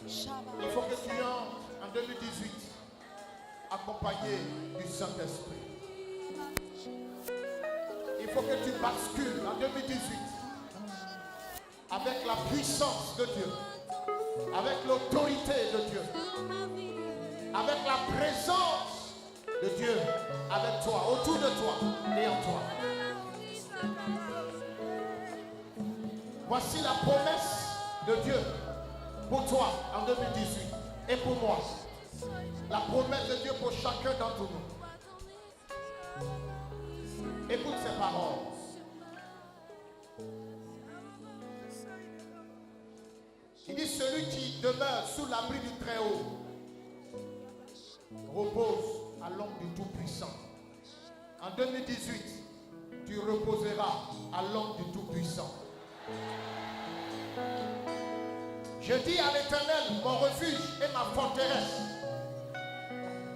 Il faut que tu entres en 2018 accompagné du Saint-Esprit. Il faut que tu bascules en 2018 avec la puissance de Dieu, avec l'autorité de Dieu, avec la présence de Dieu avec toi, autour de toi et en toi. Voici la promesse de Dieu pour toi en 2018 et pour moi. La promesse de Dieu pour chacun d'entre nous. Écoute ces paroles. Il dit: celui qui demeure sous l'abri du Très-Haut repose à l'ombre du Tout-Puissant. En 2018, tu reposeras à l'ombre du Tout-Puissant. Je dis à l'Éternel, mon refuge et ma forteresse.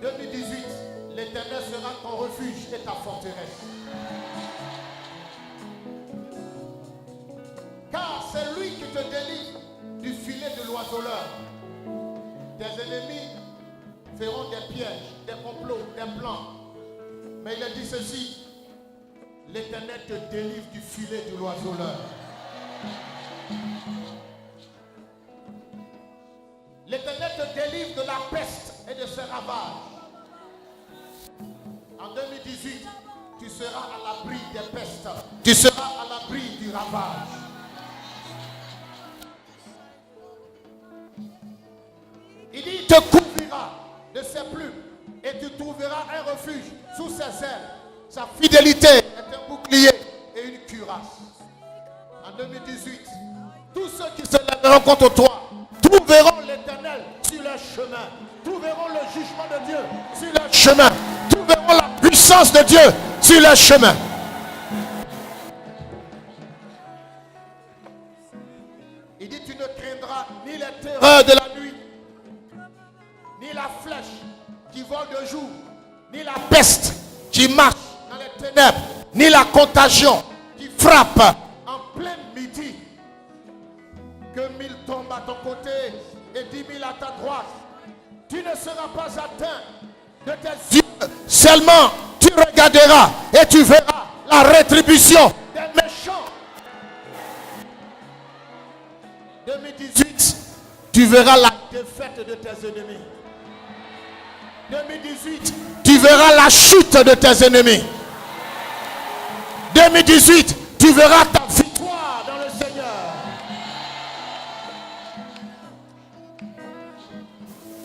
2018, l'Éternel sera ton refuge et ta forteresse. Car c'est lui qui te délivre du filet de l'oiseleur. Tes ennemis feront des pièges, des complots, des plans. Mais il a dit ceci: l'Éternel te délivre du filet de l'oiseleur. L'Éternel te délivre de la peste et de ses ravages. En 2018, tu seras à l'abri des pestes. Tu seras à l'abri du ravage. Il dit: il te couvrira de ses plumes et tu trouveras un refuge sous ses ailes. Sa fidélité est un bouclier et une cuirasse. En 2018, tous ceux qui se lèveront contre toi trouveront l'Éternel sur leur chemin. Trouveront le jugement de Dieu sur leur chemin. Trouveront la puissance de Dieu sur leur chemin. Il dit: tu ne craindras ni les terreurs de la nuit, ni la flèche qui vole de jour, ni la peste qui marche dans les ténèbres, ni la contagion qui frappe en plein midi. Que 1000 tombent à ton côté et 10 000 à ta droite, tu ne seras pas atteint de tes yeux. Seulement tu regarderas et tu verras la rétribution des méchants. 2018, tu verras la défaite de tes ennemis. 2018, tu verras la chute de tes ennemis. 2018, tu verras ta victoire dans le Seigneur.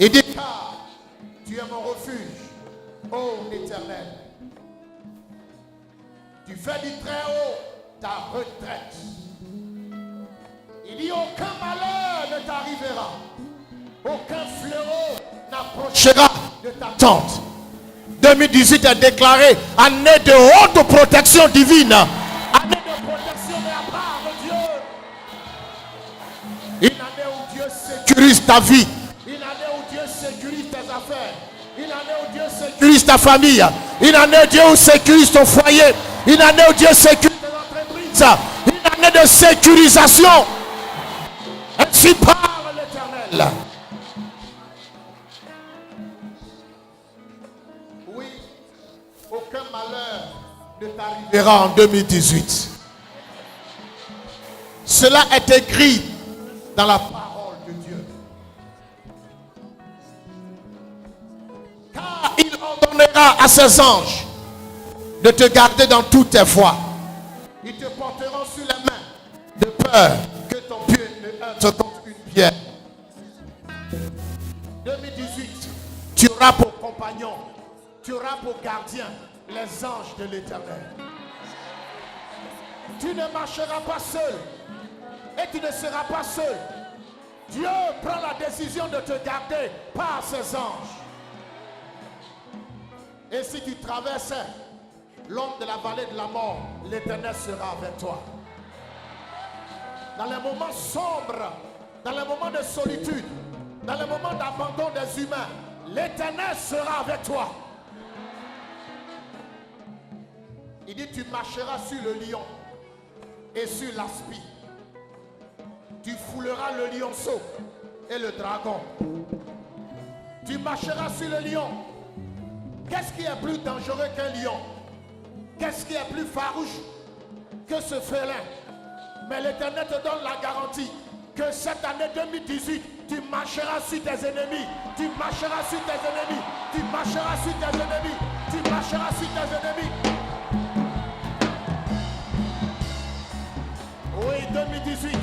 Il dit: car tu es mon refuge, ô Éternel. Tu fais du Très-Haut ta retraite. Il dit: aucun malheur ne t'arrivera, aucun fléau n'approchera de ta tente. 2018 est déclaré année de haute protection divine. Année de protection de la part de Dieu. Une année où Dieu sécurise ta vie. Une année où Dieu sécurise tes affaires. Une année où Dieu sécurise ta famille. Une année où Dieu sécurise ton foyer. Une année où Dieu sécurise tes entreprises. Une année de sécurisation. Ainsi parle l'Éternel. Oui, aucun malheur ne t'arrivera en 2018. Cela est écrit dans la parole de Dieu. Car il ordonnera à ses anges de te garder dans toutes tes voies. Ils te porteront sur les mains de peur que ton pied ne heurte contre une pierre. 2018, tu auras pour compagnon, tu auras pour gardien les anges de l'Éternel. Tu ne marcheras pas seul et tu ne seras pas seul. Dieu prend la décision de te garder par ses anges. Et si tu traversais l'ombre de la vallée de la mort, l'Éternel sera avec toi. Dans les moments sombres, dans les moments de solitude, dans les moments d'abandon des humains, l'Éternel sera avec toi. Il dit: tu marcheras sur le lion et sur l'aspi. Tu fouleras le lionceau et le dragon. Tu marcheras sur le lion. Qu'est-ce qui est plus dangereux qu'un lion? Qu'est-ce qui est plus farouche que ce félin? Mais l'Éternel te donne la garantie que cette année 2018, tu marcheras sur tes ennemis. Tu marcheras sur tes ennemis. Tu marcheras sur tes ennemis. Tu marcheras sur tes ennemis. Oui, 2018.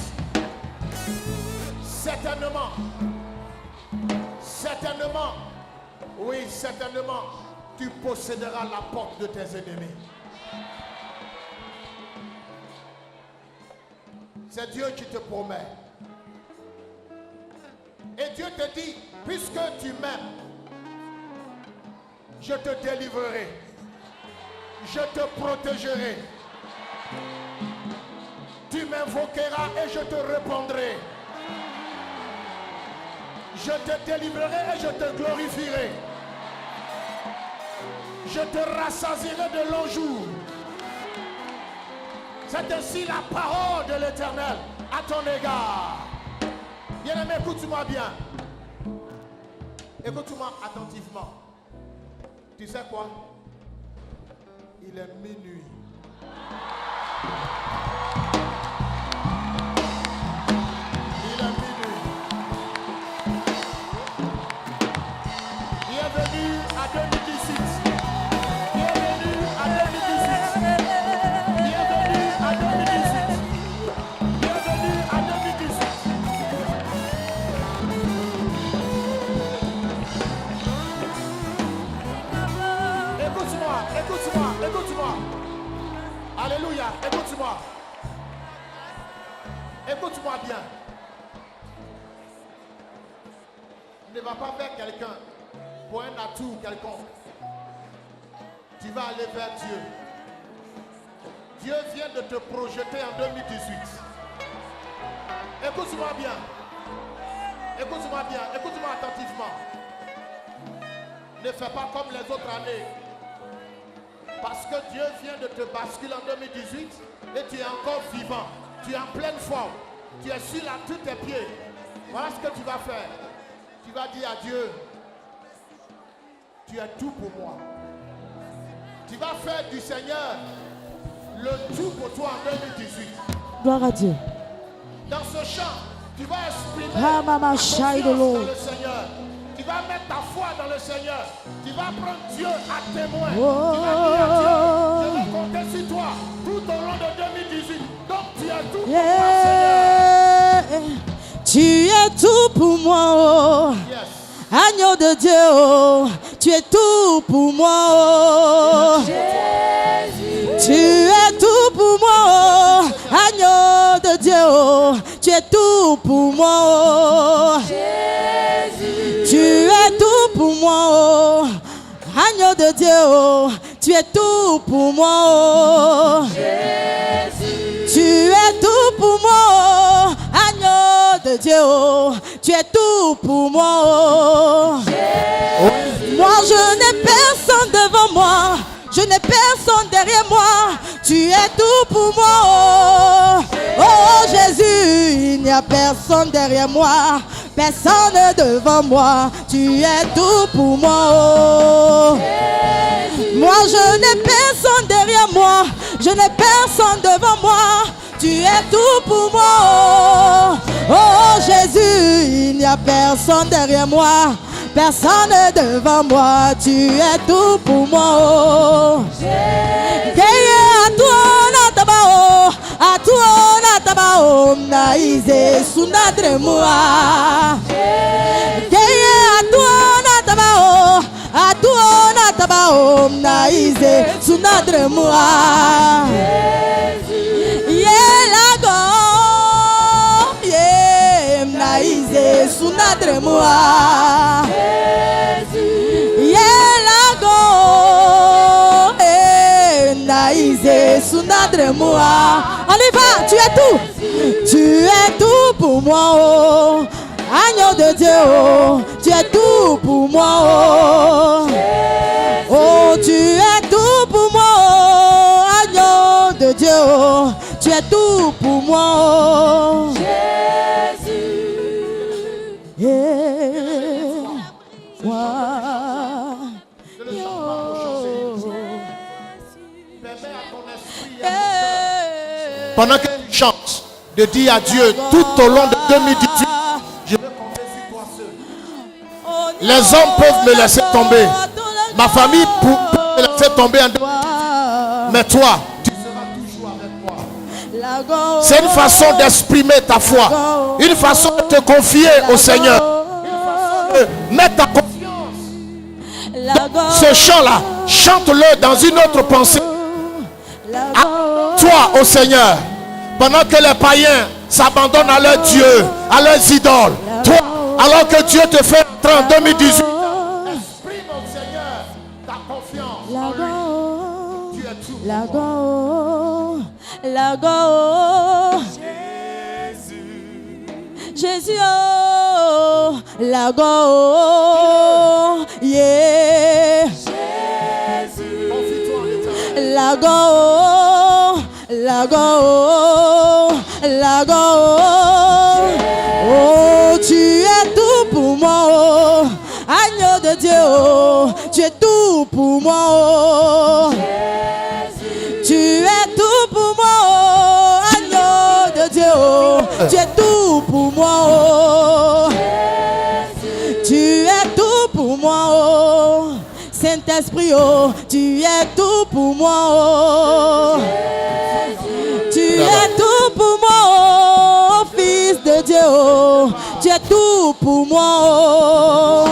Certainement. Certainement. Oui, certainement. Tu posséderas la porte de tes ennemis. C'est Dieu qui te promet. Et Dieu te dit, puisque tu m'aimes, je te délivrerai. Je te protégerai. Tu m'invoqueras et je te répondrai. Je te délivrerai et je te glorifierai. Je te rassasierai de longs jours. C'est ainsi la parole de l'Éternel à ton égard. Bien-aimé, écoute-moi bien. Écoute-moi attentivement. Tu sais quoi? Il est minuit. Il est minuit. Bienvenue à 2018. Bienvenue à 2018. Bienvenue à 2018. Bienvenue à 2018. Écoute-moi, écoute-moi, écoute-moi. Alléluia, écoute-moi. Écoute-moi bien. Ne va pas vers quelqu'un pour un atout quelconque. Tu vas aller vers Dieu. Dieu vient de te projeter en 2018. Écoute-moi bien. Écoute-moi bien. Écoute-moi attentivement. Ne fais pas comme les autres années. Parce que Dieu vient de te basculer en 2018 et tu es encore vivant. Tu es en pleine forme. Tu es sur tous tes pieds. Voilà ce que tu vas faire. Tu vas dire à Dieu, tu es tout pour moi. Tu vas faire du Seigneur le tout pour toi en 2018. Gloire à Dieu. Dans ce chant, tu vas exprimer ta confiance dans le Seigneur. Tu vas mettre ta foi dans le Seigneur. Tu vas prendre Dieu à témoin. Tu vas dire à Dieu, je vais compter sur toi tout au long de 2018. Donc tu es tout pour moi, Seigneur. Tu es tout pour moi, oh. Yes. Agneau de Dieu, oh. Tu es tout pour moi, oh. Jésus. Tu es tout pour moi, oh. Agneau de Dieu, oh. Tu es tout pour moi, oh. Jésus. Tu es tout pour moi, oh. Agneau de Dieu, oh. Tu es tout pour moi, oh. Jésus. Tu es tout pour moi, oh. Agneau de Dieu, oh. Tu es tout pour moi, oh. Moi je n'ai personne devant moi, je n'ai personne derrière moi. Tu es tout pour moi, oh. Oh Jésus, il n'y a personne derrière moi, personne devant moi. Tu es tout pour moi, oh. Moi je n'ai personne derrière moi, je n'ai personne devant moi. Tu es tout pour moi, oh, oh Jésus, il n'y a personne derrière moi, personne devant moi. Tu es tout pour moi, oh. À toi natabao naïse sunadre moi. À toi natabao naïse sunadre moi. Naïse sunadre moi. Yelago naïse sunadre moi. On y va, tu es tout. Tu es tout pour moi, oh. Agneau de Dieu, oh. Tu es tout pour moi, oh. Oh, tu es tout pour moi, oh. Agneau de Dieu, oh. Tu es tout pour moi, oh. moi. Je ne chante pas pour chanter. Permets à ton esprit et à ton cœur, pendant que tu chantes, de dire à Dieu tout au long de 2018, je veux compter sur toi seul. Les hommes peuvent me laisser tomber. Ma famille peut me laisser tomber en 2018. Mais toi, tu seras toujours avec moi. C'est une façon d'exprimer ta foi. Une façon de te confier au Seigneur. Une façon de mettre ta confiance. Donc, ce chant-là, chante-le dans une autre pensée. À toi, au Seigneur. Pendant que les païens s'abandonnent à leurs dieux, à leurs idoles. Toi, alors que Dieu te fait entrer en 2018. Exprime au Seigneur ta confiance en lui. Tu es tout. Jésus, oh, oh, yeah. Confie-toi en l'Éternel. Oh, tu es tout pour moi, oh, agneau de Dieu, oh, tu es tout pour moi, oh. Tu es tout pour moi, oh, agneau de Dieu, oh, tu es tout pour moi, oh. Tu es tout pour moi, oh. Saint-Esprit, oh, tu es tout pour moi, oh. Tu es tout pour moi, oh, Fils de Dieu, oh. Tu es tout pour moi, oh.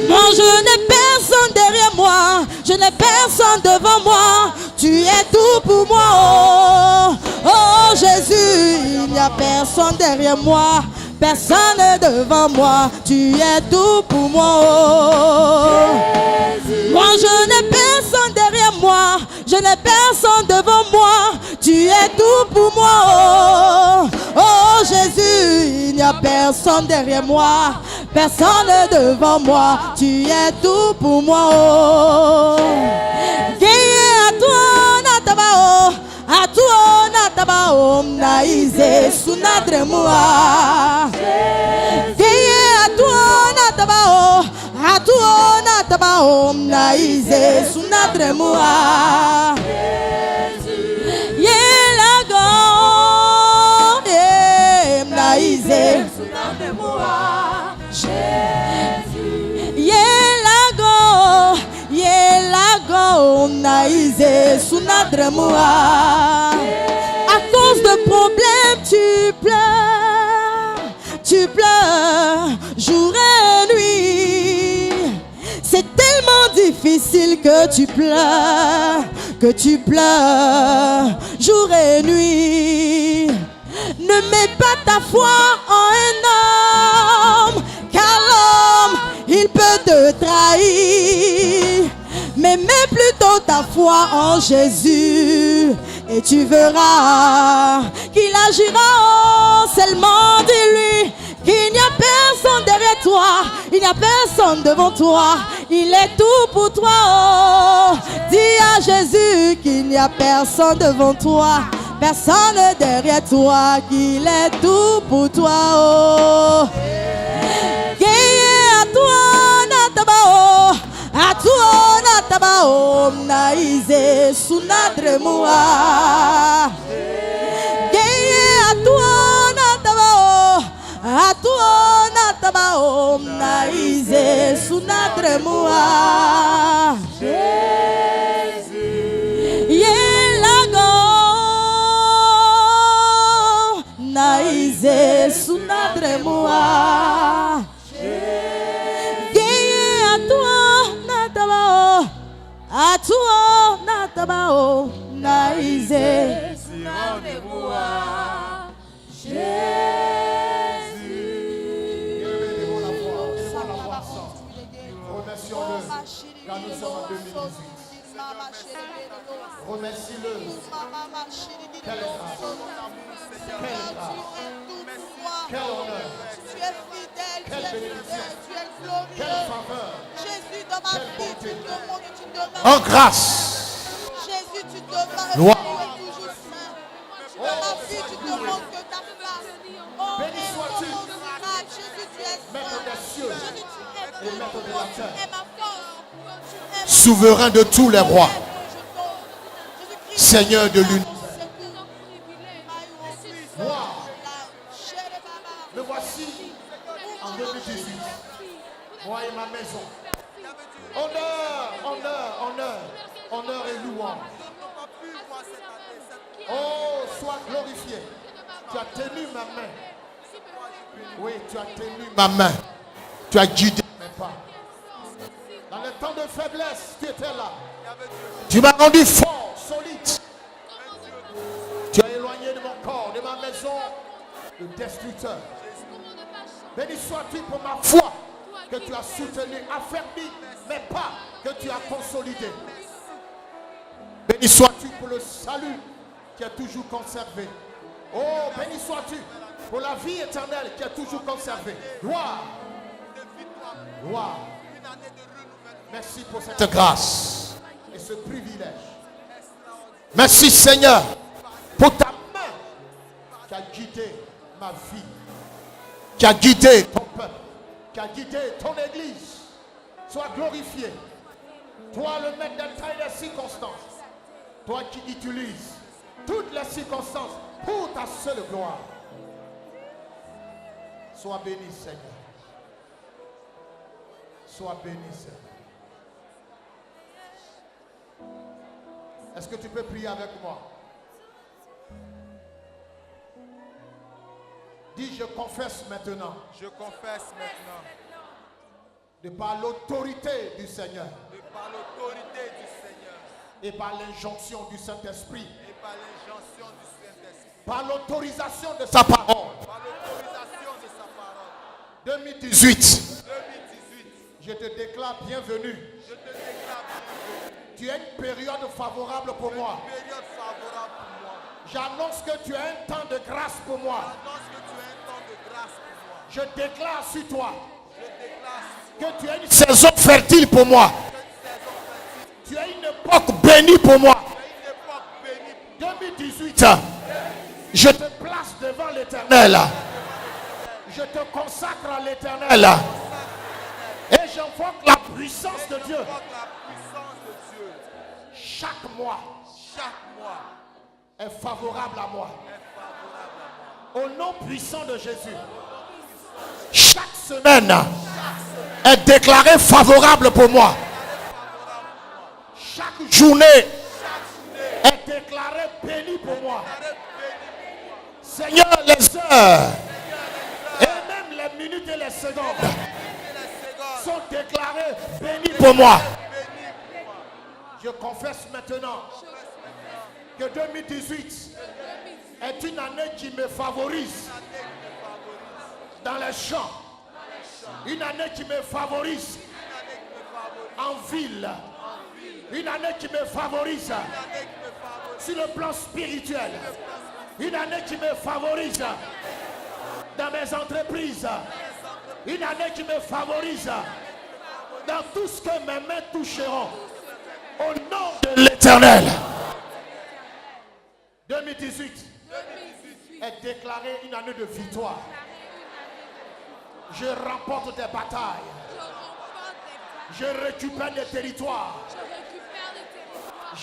Moi, je n'ai personne derrière moi, je n'ai personne devant moi. Tu es tout pour moi, oh. Oh Jésus, il n'y a personne derrière moi, personne devant moi. Tu es tout pour moi, oh. Moi, je n'ai personne derrière moi, je n'ai personne devant moi. Tu es tout pour moi, oh. Oh Jésus, il n'y a personne derrière moi, personne devant moi. Tu es tout pour moi, oh. Guérir à toi, Natabao, à toi, Natabao, Naïse, Sunadremoua. Guérir à toi, Natabao, à toi, Natabao, Naïse, Sunadremoua. Yelago, Naïse, Sunadremoua. Yelago, Naïse, Sunadremoua. À cause de problèmes, tu pleures, jour et nuit. C'est tellement difficile que tu pleures, jour et nuit. Ne mets pas ta foi en un homme, car l'homme, il peut te trahir. Mais mets plutôt ta foi en Jésus, et tu verras qu'il agira. Oh, seulement dis-lui qu'il n'y a personne derrière toi, il n'y a personne devant toi, il est tout pour toi, oh. Dis à Jésus qu'il n'y a personne devant toi, personne derrière toi, qu'il est tout pour toi, oh. Guérir à toi, Natabao, à toi, Natabao, Naïse, Sunadremoua. Guérir à toi, Natabao, à toi, Natabao, Naïse, Sunadremoua. Yelago, Naïse, Sunadremoua. Guérir à toi, Natabao, à toi, Natabao, Naïse, Sunadremoua. Remercions-le, car nous sommes en 2018. Remercie-le. Quelle grâce. Quel honneur. Tu es fidèle, Quelle tu es bénédiction. fidèle, tu es glorieux. Quelle faveur. Jésus, dans ma vie, tu demandes et tu demeures. En grâce. Jésus, tu demeures et Gloire. tu es toujours saint. Dans ma vie, tu demandes que ta face. Oh, Béni sois-tu. Jésus, tu es saint. et maître de la terre, est ma force. Tu es souverain de tous les rois, Jésus-Christ, Seigneur de l'univers. Moi, me voici en 2018, moi et ma maison. Honneur, honneur, honneur, honneur et louange. Oh, sois glorifié. Tu as tenu ma main. Oui, tu as tenu ma main. Tu as guidé mes pas. Dans les temps de faiblesse, tu étais là. Tu m'as rendu fort, solide. Tu as éloigné de mon corps, de ma maison, le destructeur. Béni sois-tu pour ma foi que tu as soutenu, affermi mes pas que tu as consolidé. Béni sois-tu pour le salut qui est toujours conservé. Oh, béni sois-tu pour la vie éternelle qui est toujours conservée. Gloire. Gloire. Merci pour cette grâce et ce privilège. Merci Seigneur pour ta main qui a guidé ma vie, qui a guidé ton peuple, qui a guidé ton église. Sois glorifié. Toi le maître des temps et des circonstances. Toi qui utilises toutes les circonstances pour ta seule gloire. Sois béni Seigneur. Sois béni Seigneur. Est-ce que tu peux prier avec moi? Dis, je confesse maintenant. Je confesse maintenant, De par l'autorité du Seigneur de par l'autorité du Seigneur et par l'injonction du Saint-Esprit, et par l'injonction du Saint-Esprit, par l'autorisation de sa parole, par l'autorisation de sa parole, 2018, 2018, je te déclare bienvenue. je te déclare bienvenue. Tu as une période favorable pour moi. Période favorable pour moi. J'annonce que tu as un temps de grâce pour moi. Annonce que tu as un temps de grâce pour moi. Je déclare sur toi Je déclare que tu as une saison fertile pour moi. cette saison fertile, Tu as une époque bénie pour moi. une époque bénie. 2018, je te place devant l'Éternel. Je te consacre à l'Éternel. Et j'invoque la puissance de Dieu. Invoque la puissance de Dieu. Chaque mois Chaque mois est favorable à moi. est favorable à moi. Au nom puissant de Jésus. Chaque semaine est déclarée favorable pour moi. Chaque journée est déclarée bénie pour moi. Seigneur, les heures et même les minutes et les secondes sont déclarées bénies pour moi. Je confesse maintenant que 2018 est une année qui me favorise dans les champs. Une année qui me favorise en ville. Une année qui me favorise sur le plan spirituel. Une année qui me favorise dans mes entreprises. Une année qui me favorise dans tout ce que mes mains toucheront. Au nom de l'Éternel. 2018 est déclarée une année de victoire. Je remporte des batailles. Je récupère des territoires.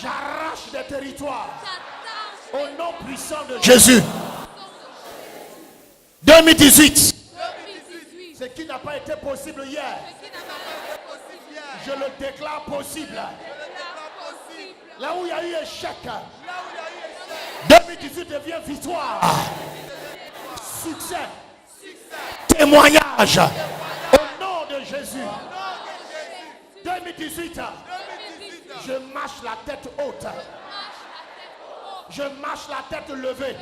J'arrache des territoires. Au nom puissant de Jésus. 2018. Ce qui n'a pas été possible hier, je le déclare possible. Là où il y a eu échec, 2018 devient victoire. Succès. Témoignage. Au nom de Jésus. 2018. Je marche la tête haute. Je marche la tête levée.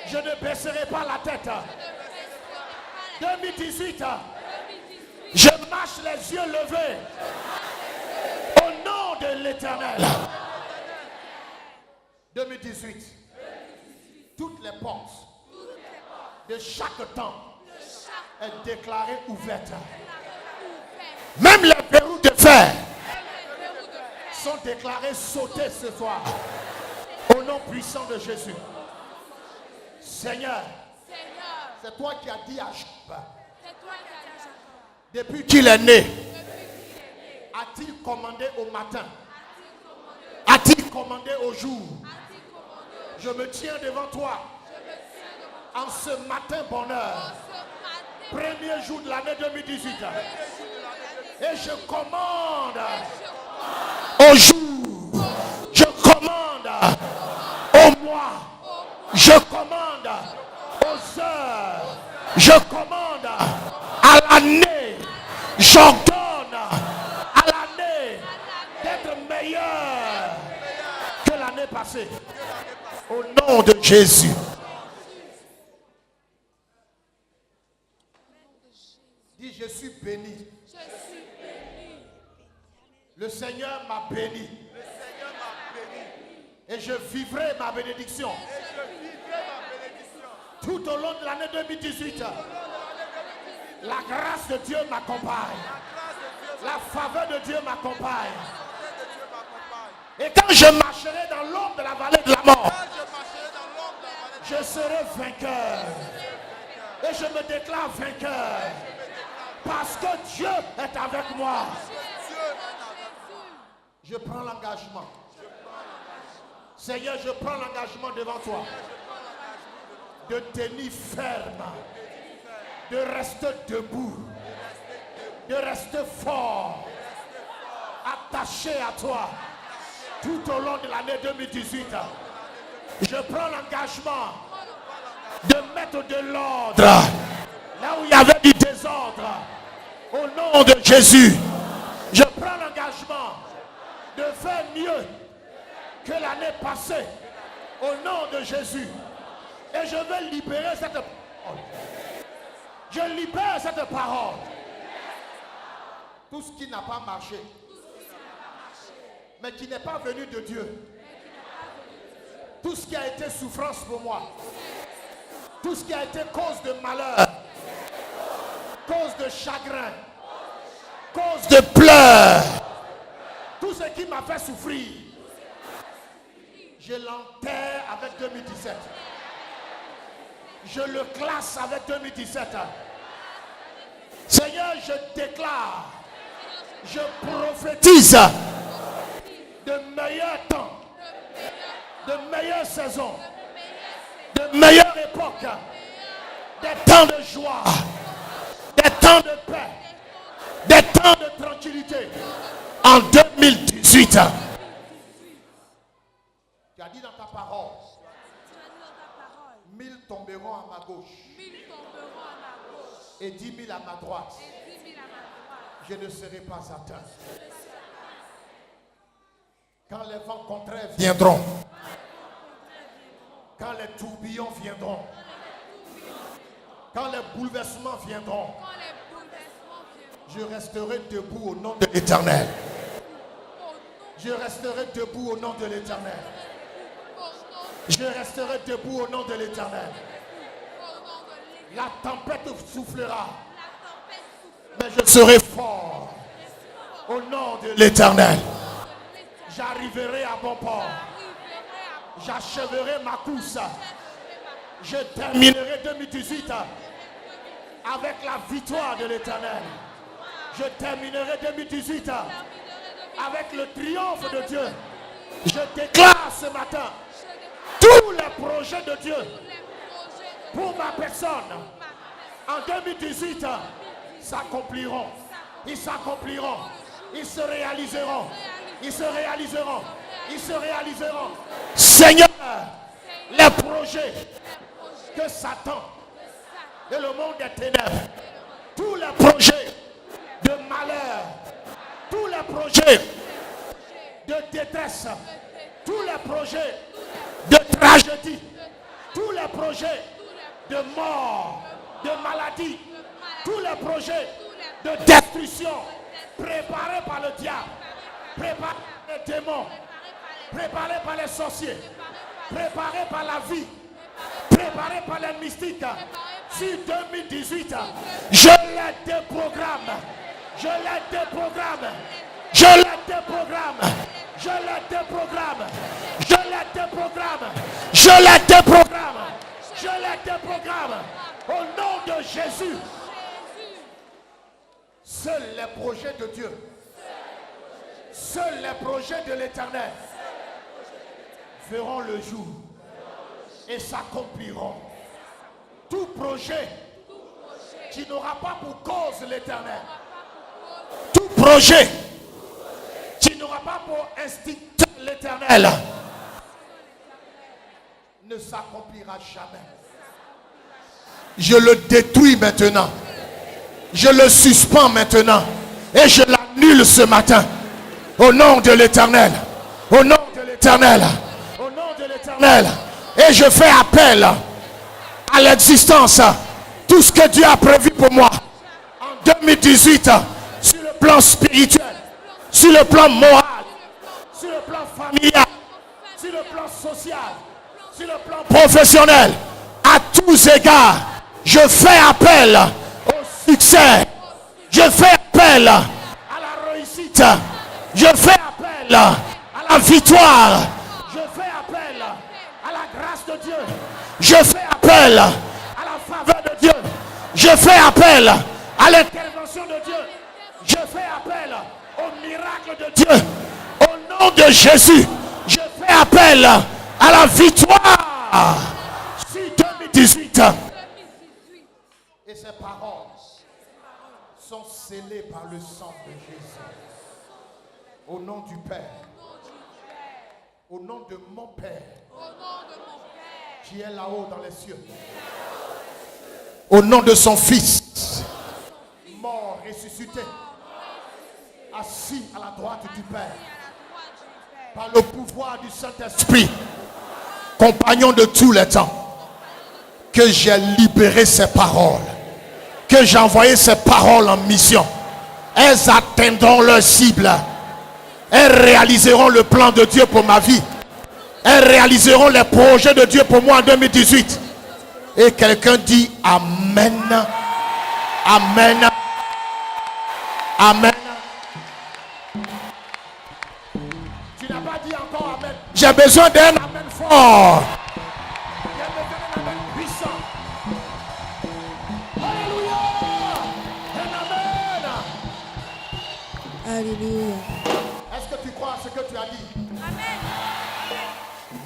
Je ne baisserai pas la tête. 2018. Je marche les yeux levés. Au nom de l'Éternel. 2018. Toutes les portes de chaque temps est déclarée ouverte. Même les verrous de fer sont déclarés sautés ce soir. Au nom puissant de Jésus. Seigneur, c'est toi qui as dit à Job, Depuis qu'il est né, a-t-il commandé au matin? A-t-il commandé au jour? Je me tiens devant toi en ce matin bonheur, premier jour de l'année 2018, et je commande au jour, je commande au mois, je commande aux heures, je commande à l'année, j'ordonne à l'année d'être meilleure que l'année passée. Au nom de Jésus. Dis, je suis béni. Le Seigneur m'a béni. Et je vivrai ma bénédiction. Tout au long de l'année 2018. La grâce de Dieu m'accompagne. La faveur de Dieu m'accompagne. Et quand je marcherai dans l'ombre de la vallée de la mort, je serai vainqueur. Et je me déclare vainqueur. Parce que Dieu est avec moi. Je prends l'engagement. Seigneur, je prends l'engagement devant toi de tenir ferme, de rester debout, de rester fort, attaché à toi tout au long de l'année 2018. Je prends l'engagement de mettre de l'ordre là où il y avait du désordre. Au nom de Jésus, je prends l'engagement de faire mieux que l'année passée. Au nom de Jésus. Et je vais libérer cette parole. Je libère cette parole. Tout ce qui n'a pas marché, mais qui n'est pas venu de Dieu. Tout ce qui a été souffrance pour moi. Tout ce qui a été cause de malheur. Cause de chagrin. Cause de pleurs. Tout ce qui m'a fait souffrir. Je l'enterre avec 2017. Je le classe avec 2017. Seigneur, je déclare, je prophétise de meilleurs temps, de meilleures saisons, de meilleures époques, des temps de joie, des temps de paix, des temps de tranquillité en 2018. Tu as dit dans ta parole, 1000 tomberont à ma gauche et 10 000 à ma droite. Je ne serai pas atteint. Quand les vents contraires viendront, quand les tourbillons viendront, quand les bouleversements viendront, je resterai debout au nom de l'Éternel. Je resterai debout au nom de l'Éternel. Je resterai debout au nom de l'Éternel. La tempête soufflera, mais je serai fort au nom de l'Éternel. J'arriverai à bon port. J'achèverai ma course. Je terminerai 2018 avec la victoire de l'Éternel. Je terminerai 2018 avec le triomphe de Dieu. Je déclare ce matin tous les projets de Dieu pour ma personne en 2018 s'accompliront. Ils s'accompliront. Ils se réaliseront. Ils se réaliseront. Ils se réaliseront. Seigneur, les projets que Satan et le monde des ténèbres, tous les projets de malheur, tous les projets de détresse, tous les projets de tragédie, tous les projets de mort, de maladie, tous les projets de destruction préparés par le diable, préparés par les démons, préparés par les sorciers, préparés par la vie, préparés par les mystiques. Sur 2018, je les déprogramme. Je les déprogramme. Je les déprogramme. Je les déprogramme. Je les déprogramme. Je les déprogramme. Je les déprogramme. Au nom de Jésus. Seuls les projets de Dieu, seuls les projets de l'Éternel verront le jour et s'accompliront. Tout projet qui n'aura pas pour cause l'Éternel, tout projet qui n'aura pas pour instituteur l'Éternel, ne s'accomplira jamais. Je le détruis maintenant. Je le suspends maintenant. Et je l'annule ce matin. Au nom de l'Éternel. Au nom de l'Éternel. Au nom de l'Éternel. Et je fais appel à l'existence. Tout ce que Dieu a prévu pour moi. En 2018. Sur le plan spirituel. Sur le plan moral. Sur le plan familial. Sur le plan social. Sur le plan professionnel. À tous égards. Je fais appel au succès. Je fais appel à la réussite. Je fais appel à la victoire. Je fais appel à la grâce de Dieu. Je fais appel à la faveur de Dieu. Je fais appel à l'intervention de Dieu. Je fais appel au miracle de Dieu. Au nom de Jésus, je fais appel à la victoire. Sur 2018. Et ces paroles sont scellées par le sang de Jésus. Au nom du Père. Au nom de mon Père. Qui est là-haut dans les cieux. Au nom de son Fils. Mort, ressuscité. Assis à la droite du Père. Par le pouvoir du Saint-Esprit. Compagnon de tous les temps. Que j'ai libéré ces paroles. Que j'ai envoyé ces paroles en mission. Elles atteindront leur cible. Elles réaliseront le plan de Dieu pour ma vie. Elles réaliseront les projets de Dieu pour moi en 2018. Et quelqu'un dit Amen. Amen. Amen. Tu n'as pas dit encore Amen. J'ai besoin d'un Amen fort. J'ai besoin d'un Amen puissant. Alléluia. Un Amen. Alléluia. Est-ce que tu crois à ce que tu as dit? Amen.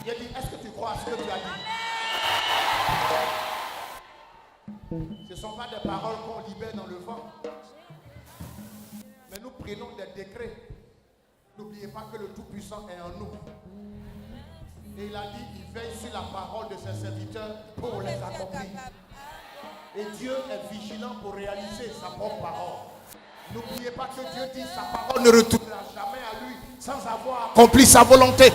Il a dit, est-ce que tu crois à ce que tu as dit? Ce ne sont pas des paroles qu'on libère dans le vent. Mais nous prenons des décrets. N'oubliez pas que le Tout-Puissant est en nous. Et il a dit, il veille sur la parole de ses serviteurs pour les accomplir. Et Dieu est vigilant pour réaliser sa propre parole. N'oubliez pas que Dieu dit sa parole ne retournera jamais à lui sans avoir accompli sa volonté.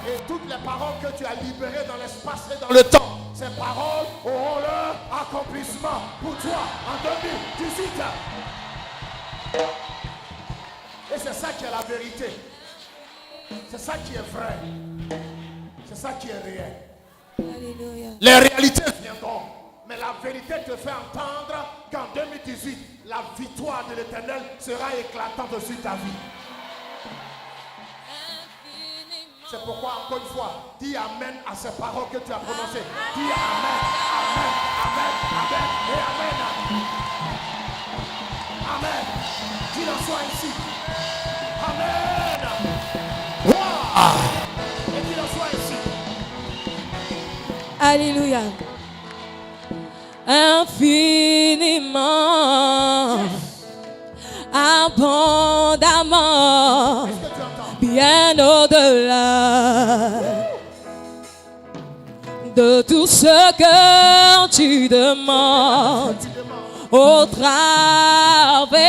Et toutes les paroles que tu as libérées dans l'espace et dans le temps, ces paroles auront leur accomplissement pour toi en 2018. Et c'est ça qui est la vérité. C'est ça qui est vrai. C'est ça qui est réel. Alléluia. Les réalités viendront. Mais la vérité te fait entendre qu'en 2018, la victoire de l'Éternel sera éclatante sur ta vie. C'est pourquoi, encore une fois, dis Amen à ces paroles que tu as prononcées. Dis Amen, Amen, Amen, Amen et Amen. Amen. Qu'il en soit ici. Amen. Wow. Et qu'il en soit ici. Alléluia. Infiniment, abondamment, Est-ce que tu entends? bien au-delà de tout ce que tu demandes au travers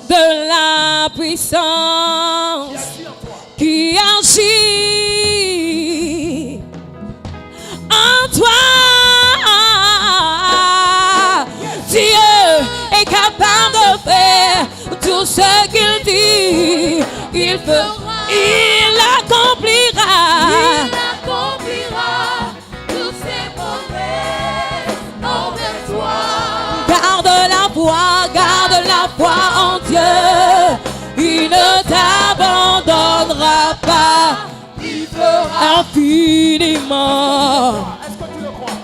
de la puissance qui agit en toi. Dieu est capable de faire tout ce qu'il dit. Il fera, il accomplira. Il accomplira tous ses promesses envers toi. Garde la foi en Dieu. Il ne t'abandonnera pas. Il fera infiniment, Est-ce que tu le crois?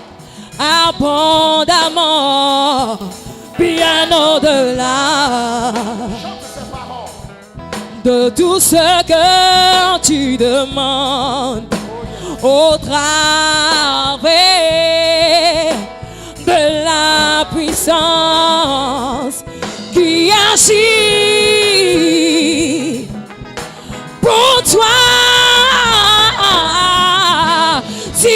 abondamment, bien de tout ce que tu demandes au travers de la puissance qui agit pour toi. Dieu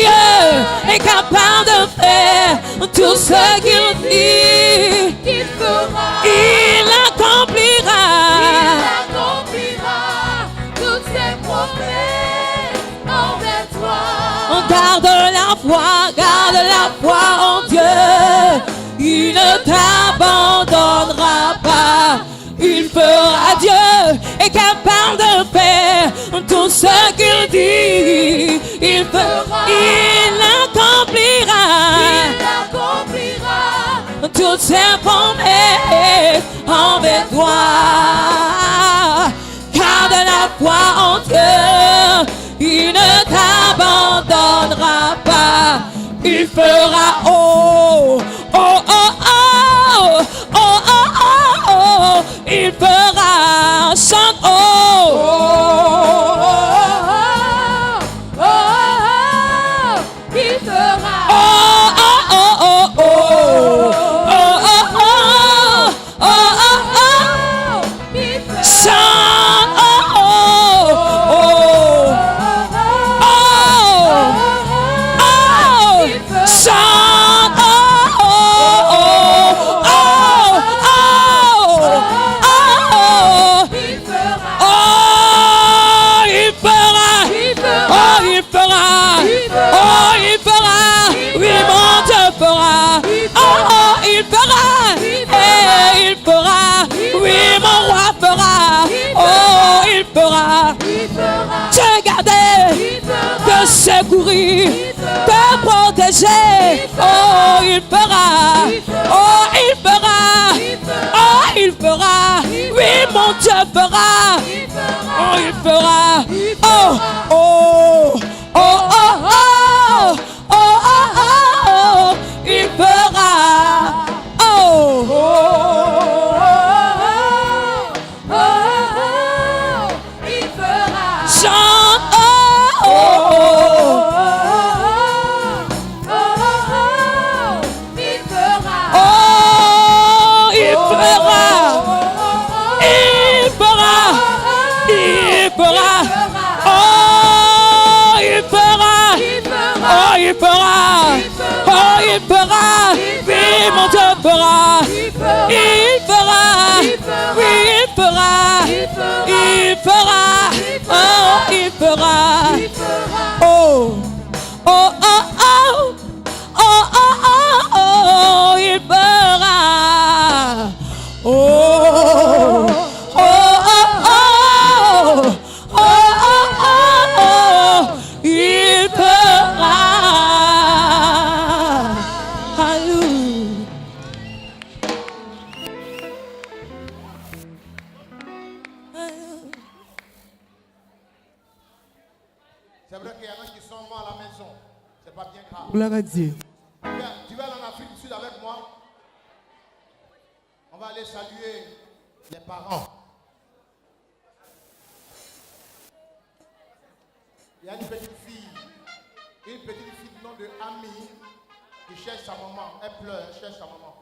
est capable de faire tout ce qu'il dit. qu'il fera, Il accomplira. il accomplira toutes ses promesses envers toi. Garde la foi en Dieu. Il ne t'abandonnera pas. Il fera. Dieu est capable de faire tout ce qu'il dit. Il fera. Il accomplira. Il accomplira Toutes ses promesses envers toi. Garde la foi en Dieu. Il ne t'abandonnera pas. Il fera. Oh, oh, oh, oh, oh, oh, oh, oh. Il fera. Chante. Oh, oh, oh, il fera, oh, oh, oh, oh, oh, oh, oh, oh, oh, il fera, chante. Oh, oh, oh, oh, il fera, chante. Oh, oh, oh, oh, oh, il fera, oh, il fera. il fera, Oh, il fera. Oh, il fera. Oui, mon Dieu fera. Oh, oh, il fera. Eh, il fera. Oui, mon roi fera. Oh, il fera. il fera, Te garder, il fera, te secourir, te protéger. Oh, il fera. Oh, il fera. Oh, il fera. Oui, mon Dieu fera. Oh, il fera. Oh, oh, oh, oh, oh, oh, oh, oh, il fera. Oh, oh, il fera, chante. Oh, oh, il fera, oh, il fera. Il fera. Il fera. Oh, il fera. Oh, il fera. Oh, il fera. Oui, mon Dieu fera. Il fera. Oui, il fera. Il fera. Oh, il fera. Oh, oh, oh, oh. Oh, oh, oh, oh, il fera. Oh, oh, oh, oh. Oh, oh, oh, oh, il fera. Alléluia. C'est vrai qu'il y en a qui sont morts à la maison. C'est pas bien grave. Gloire à Dieu. Tu vas aller en Afrique du Sud avec moi. On va aller saluer les parents. Il y a une petite fille du nom de Ami qui cherche sa maman. Elle pleure, elle cherche sa maman.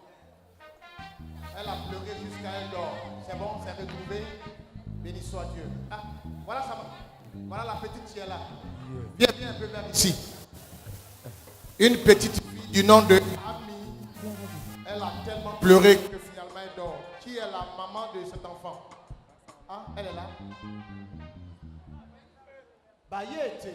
Elle a pleuré jusqu'à elle dort. C'est bon, c'est retrouvé. Béni soit Dieu. Ah, voilà sa maman. Voilà la petite qui est là. Viens, viens un peu vers ici. Une petite fille du nom de Ami. Elle a tellement pleuré que finalement elle dort. Qui est la maman de cet enfant? Ah, elle est là. Bayete.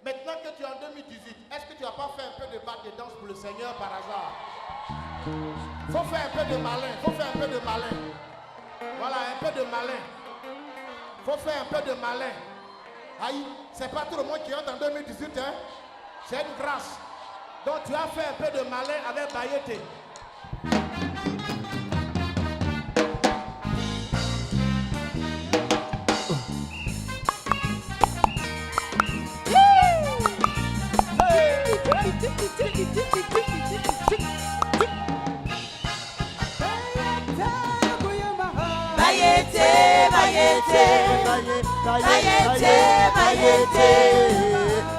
Maintenant que tu es en 2018, est-ce que tu n'as pas fait un peu de bac de danse pour le Seigneur par hasard? Faut faire un peu de malin, faut faire un peu de malin. Voilà, un peu de malin. Faut faire un peu de malin. Aïe, c'est pas tout le monde qui entre en 2018, hein? C'est une grâce. Donc tu as fait un peu de malin avec Bayete.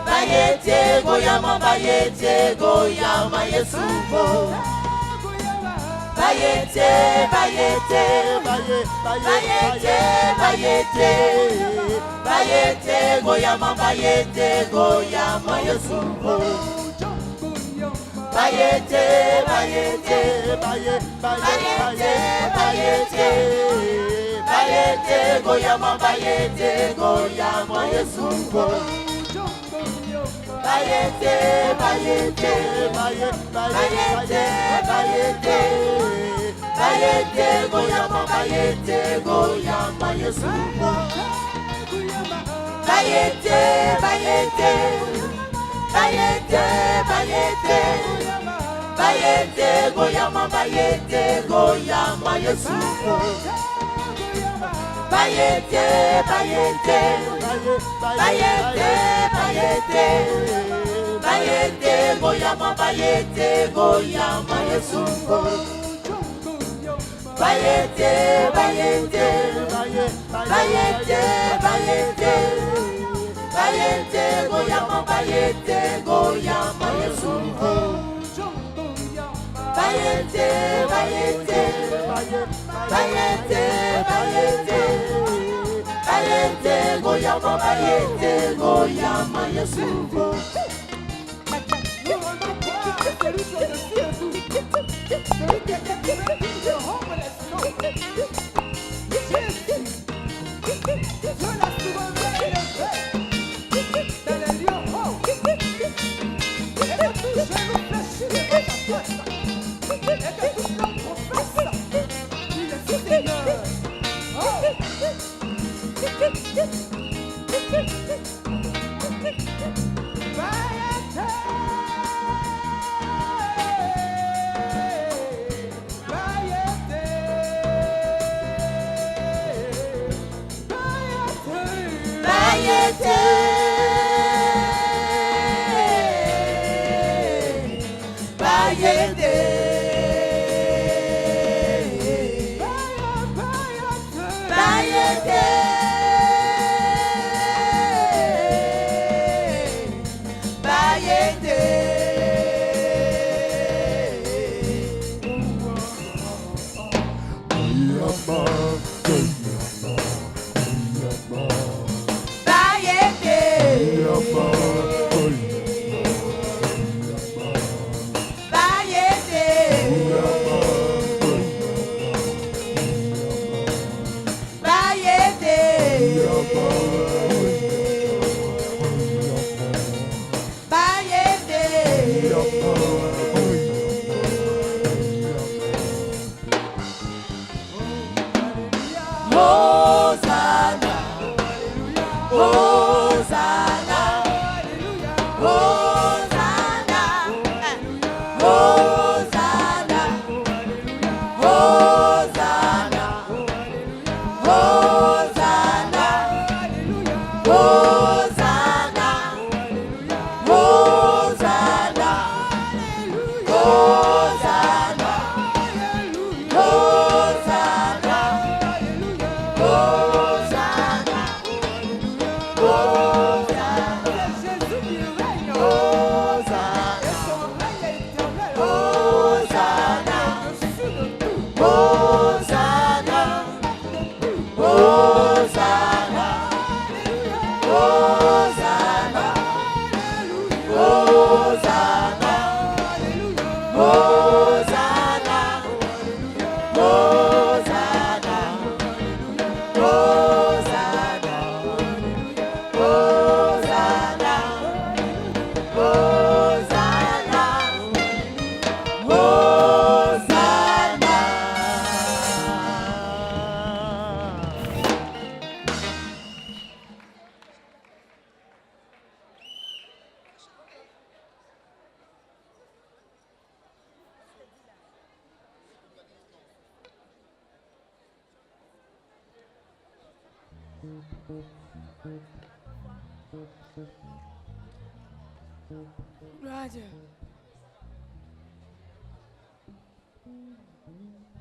bayete, goyama bayete, goyama yesubo. Bayete, bayete, bayete, bayete, bayete, goyama bayete, goyama yesubo. Bayete, bayete, bayete, bayete, bayete, goyama bayete, goyama yesubo. Bayete, bayete, bayete, bayete, bayete, goyama bayete, goyama yesubo. Bayete, bayete, bayete, bayete, bayete, goyama bayete, goyama yesubo. Bayete, bayete, bayete, bayete, bayete, goyama bayete, goyama yesubo. Bayete, bayete, bayete, bayete, bayete, goyama bayete, goyama yesubo. Bayete, bayete, bayete, bayete, bayete, goyama bayete, goyama yesubo.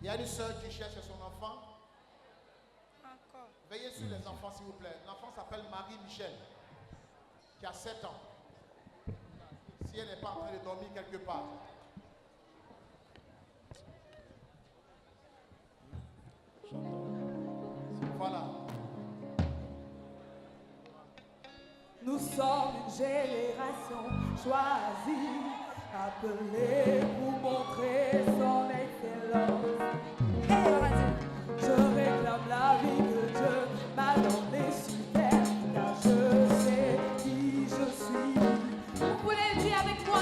Il y a une soeur qui cherche son enfant. Veillez sur les enfants, s'il vous plaît. L'enfant s'appelle Marie-Michel, qui a 7 ans. Si elle n'est pas en train de dormir quelque part. Voilà. Nous sommes une génération choisie, appelée pour montrer son excellence. Je réclame la vie que Dieu m'a donnée sur terre, car je sais qui je suis. Vous pouvez le dire avec moi,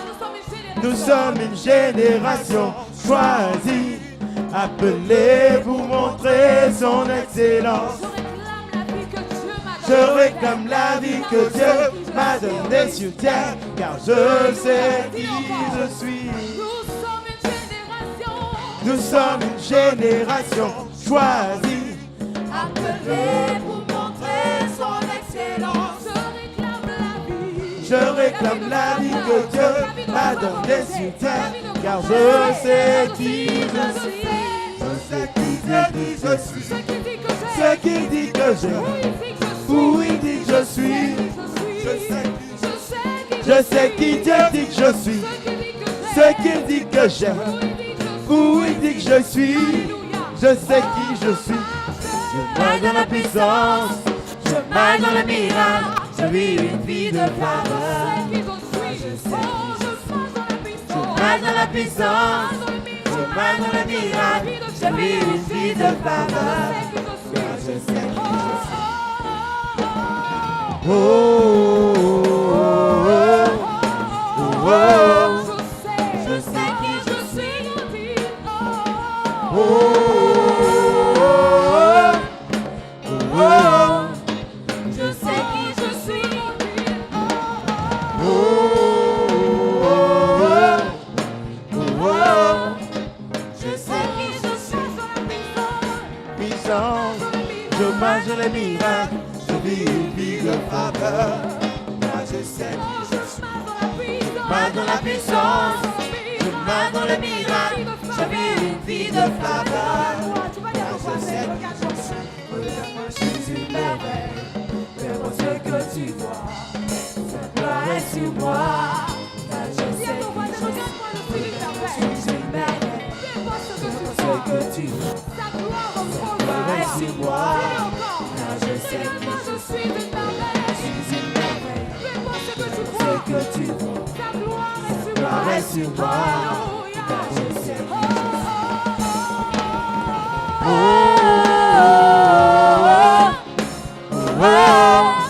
nous sommes une génération choisie, appelée pour montrer son excellence. Je réclame la vie que Dieu m'a donnée sur terre, car je sais qui je suis. Nous sommes une génération choisie, appelée pour montrer son excellence. je réclame la vie que Dieu m'a donnée sur terre, car je sais qui je suis. Je sais qui Dieu dit je suis. Ce qu'il dit que j'ai, où il dit que je suis. Je sais qui Dieu dit que je suis. Ce qu'il dit que j'aime, où il dit que je suis. Je sais qui je suis. Je marche dans la puissance, je marche dans le miracle. Je vis une vie de faveur. Je marche dans la puissance, je marche dans le miracle. Je vis une vie de faveur. Je sais qui je suis. Oh, oh, oh, oh. Je sais qui je suis. Oh, oh, oh. Je sais qui je suis. Oh, oh, oh. Je sais qui je suis. Puissance, je marche dans les miracles, je vis une vie de faveur. Moi je sais qui je suis. Je marche dans la puissance, je marche dans les miracles, je vis une vie de faveur. Moi je sais qui je suis. Je suis une merveille. Fais-moi ce que tu vois. Ta gloire est sur moi. Car je sais qui je suis une merveille. Fais-moi ce que tu vois. Ta gloire est sur moi. Car je sais qui je suis une merveille. Fais-moi ce que tu vois. Ta gloire est sur moi. Car je sais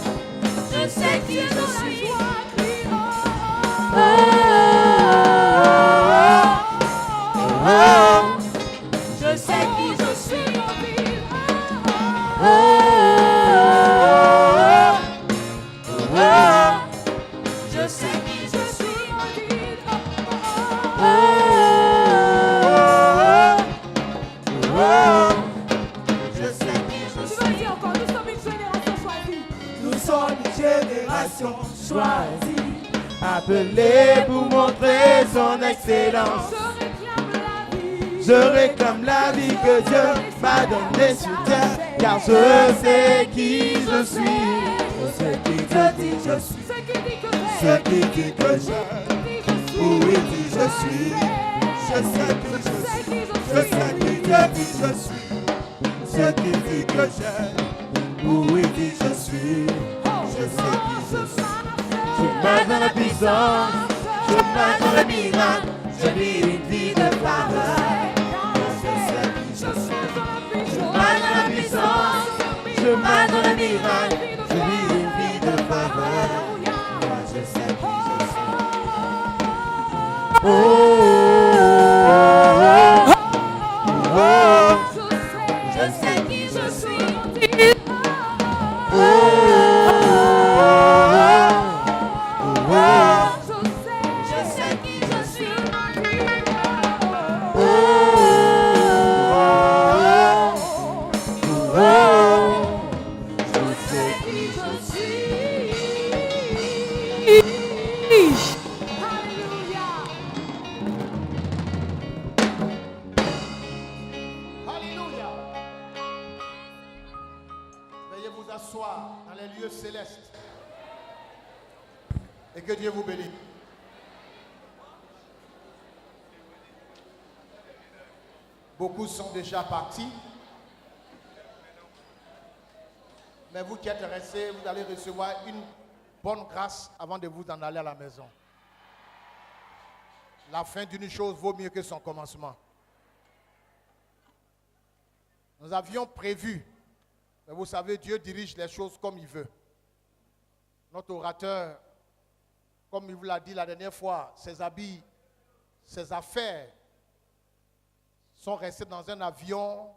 qui je suis. Je sais qui je suis. Je sais qui je suis. Je sais qui je suis. Je sais qui je suis. Tu vas dire encore, nous sommes une génération choisie. Nous sommes une génération choisie, appelée pour montrer son excellence. Je réclame la vie. Je réclame la vie que Dieu m'a donnée sur terre, car je sais qui je suis. Je sais qui Dieu dit je suis. Ce qui dit que je, où il dit je suis. Je sais qui je suis. Je sais qui Dieu dit je suis. Ce qui dit que je, où il dit je suis. Je sais qui je suis. Je marche dans la puissance, je marche dans le miracle, je vis une vie de faveur. Je sais qui je suis. Je marche dans la puissance, je marche dans le miracle, je vis une vie de faveur. Moi je sais qui je suis. Oh, oh, oh. Je sais qui je suis. Je sais qui je suis. Je sais qui je suis. Alléluia. Alléluia. Et que Dieu vous bénisse. Beaucoup sont déjà partis. Mais vous qui êtes restés, vous allez recevoir une bonne grâce avant de vous en aller à la maison. La fin d'une chose vaut mieux que son commencement. Nous avions prévu, mais vous savez, Dieu dirige les choses comme il veut. Notre orateur, comme il vous l'a dit la dernière fois, ses habits, ses affaires sont restés dans un avion,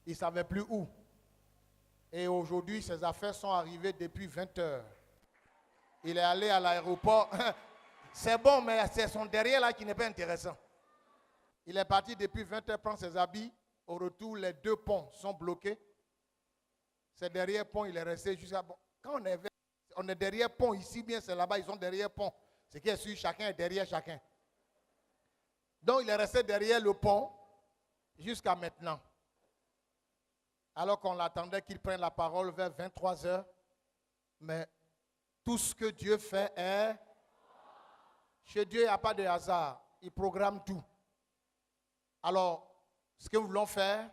il ne savait plus où. Et aujourd'hui, ses affaires sont arrivées depuis 20 heures. Il est allé à l'aéroport. C'est bon, mais c'est son derrière là qui n'est pas intéressant. Il est parti depuis 20 heures prendre ses habits. Au retour, les deux ponts sont bloqués. C'est derrière pont, il est resté jusqu'à... Quand on est derrière pont, ici bien c'est là-bas, ils sont derrière pont. Ce qui est sûr, chacun est derrière chacun. Donc il est resté derrière le pont jusqu'à maintenant. Alors qu'on l'attendait qu'il prenne la parole vers 23 heures. Mais tout ce que Dieu fait est... Chez Dieu, il n'y a pas de hasard. Il programme tout. Alors, ce que nous voulons faire,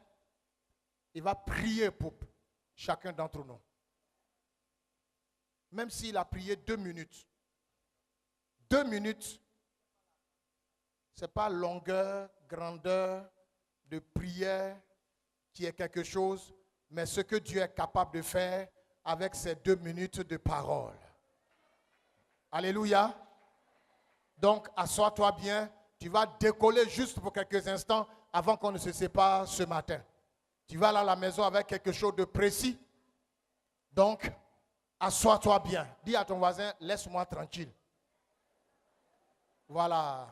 il va prier pour chacun d'entre nous. Même s'il a prié 2 minutes. 2 minutes, ce n'est pas longueur, grandeur de prière qui est quelque chose, mais ce que Dieu est capable de faire avec ces 2 minutes de parole. Alléluia. Donc, assois-toi bien. Tu vas décoller juste pour quelques instants avant qu'on ne se sépare ce matin. Tu vas aller à la maison avec quelque chose de précis. Donc, assois-toi bien. Dis à ton voisin, laisse-moi tranquille. Voilà.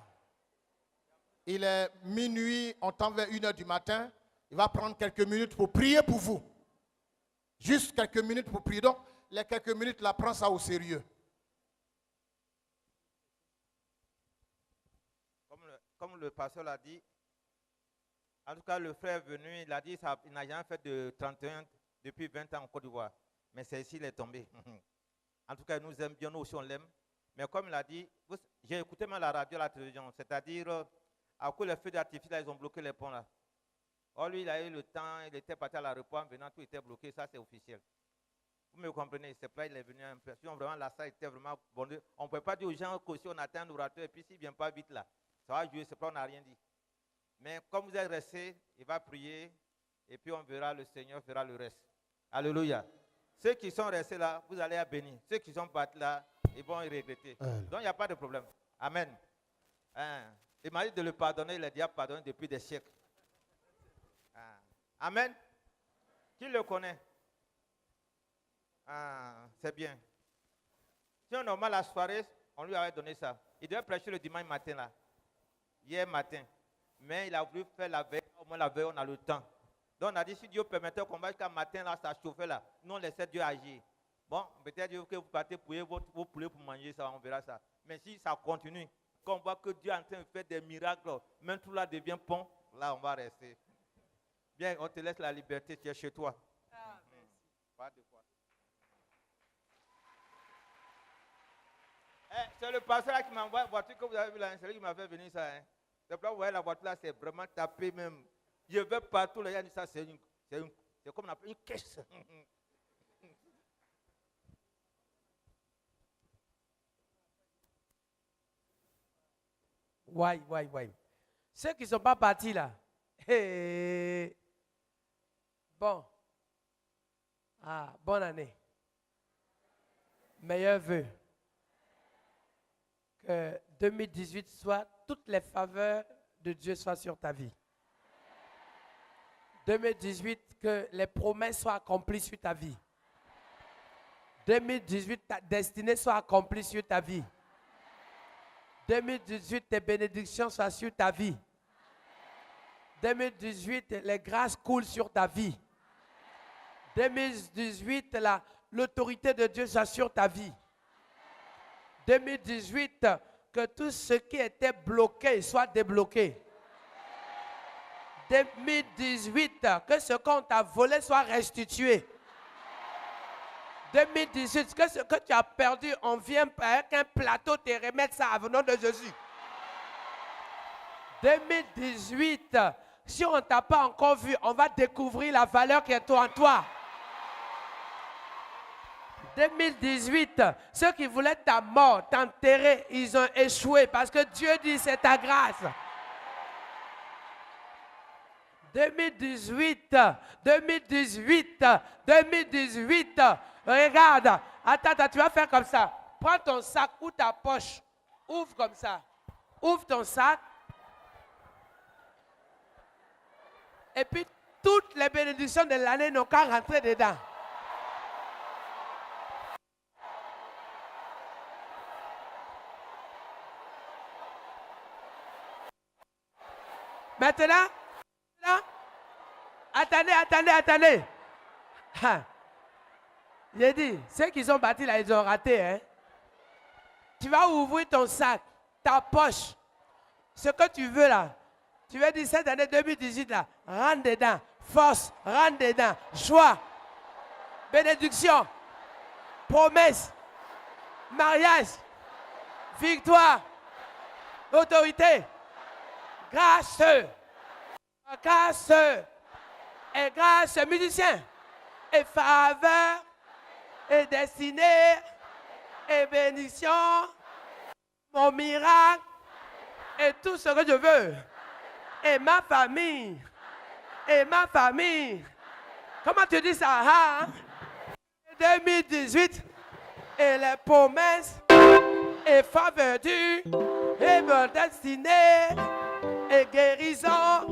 Il est minuit, on tend vers 1h du matin. Il va prendre quelques minutes pour prier pour vous. Juste quelques minutes pour prier. Donc, les quelques minutes, là, prends ça au sérieux. Comme le pasteur l'a dit, en tout cas, le frère est venu, il a dit qu'il n'a jamais fait de 31 depuis 20 ans en Côte d'Ivoire. Mais c'est ici qu'il est tombé. En tout cas, il nous aime bien, nous aussi on l'aime. Mais comme il a dit, j'ai écouté même la radio, la télévision, c'est-à-dire, à cause des feux d'artifice, ils ont bloqué les ponts là. Or, lui, il a eu le temps, il était parti à l'aéroport, en venant, tout était bloqué, ça c'est officiel. Vous me comprenez, c'est pas il est venu un peu. Si vraiment la salle était vraiment bonne, on ne peut pas dire aux gens que si on atteint un orateur et puis s'il ne vient pas vite là, ça va jouer, c'est pas on n'a rien dit. Mais comme vous êtes restés, il va prier et puis on verra, le Seigneur fera le reste. Alléluia. Ceux qui sont restés là, vous allez être bénis. Ceux qui sont partis là, ils vont y regretter. Donc il n'y a pas de problème. Amen. Il m'a dit de le pardonner, il a déjà pardonné depuis des siècles. Amen. Qui le connaît? C'est bien. Si on a la soirée, on lui avait donné ça. Il devait prêcher le dimanche matin là. Hier matin. Mais il a voulu faire la veille. Au moins la veille, on a le temps. Donc on a dit, si Dieu permettait qu'on va jusqu'à matin là, ça chauffait là. Nous on laissait Dieu agir. Bon, peut-être que vous partez pour vos poulets pour manger ça, on verra ça. Mais si ça continue, quand on voit que Dieu est en train de faire des miracles, même tout là devient pont, là on va rester. Bien, on te laisse la liberté, tu es chez toi. Pas de quoi. C'est le pasteur là qui m'a envoyé la voiture que vous avez vu là, c'est lui qui m'a fait venir ça. C'est pourquoi vous voyez la voiture là, c'est vraiment tapé même. Je vais partout là, il a dit ça, c'est comme on appelle une caisse. Ouais. Ceux qui ne sont pas partis là. Hey. Bon. Bonne année. Meilleurs vœux. Que 2018 soit toutes les faveurs de Dieu soient sur ta vie. 2018, que les promesses soient accomplies sur ta vie. 2018, ta destinée soit accomplie sur ta vie. 2018, tes bénédictions soient sur ta vie. 2018, les grâces coulent sur ta vie. 2018, l'autorité de Dieu soit sur ta vie. 2018, que tout ce qui était bloqué soit débloqué. 2018, que ce qu'on t'a volé soit restitué. 2018, que ce que tu as perdu, on vient avec un plateau te remettre ça au nom de Jésus. 2018, si on ne t'a pas encore vu, on va découvrir la valeur qui est en toi. 2018, ceux qui voulaient ta mort, t'enterrer, ils ont échoué parce que Dieu dit c'est ta grâce. 2018, 2018, 2018, regarde, attends, tu vas faire comme ça. Prends ton sac ou ta poche, ouvre comme ça. Ouvre ton sac. Et puis, toutes les bénédictions de l'année n'ont qu'à rentrer dedans. Maintenant, attendez. J'ai dit, ceux qui sont bâtis là, ils ont raté. Hein? Tu vas ouvrir ton sac, ta poche, ce que tu veux là. Tu veux dire cette année 2018 là, rentre dedans, force, rentre dedans, joie, bénédiction, promesse, mariage, victoire, autorité, grâce, et grâce, musicien, et faveur, et destinée, et bénédiction, mon miracle, et tout ce que je veux. Et ma famille. Comment tu dis ça? Hein? 2018. Et les promesses. Et faveur et mon destinée. Et guérison.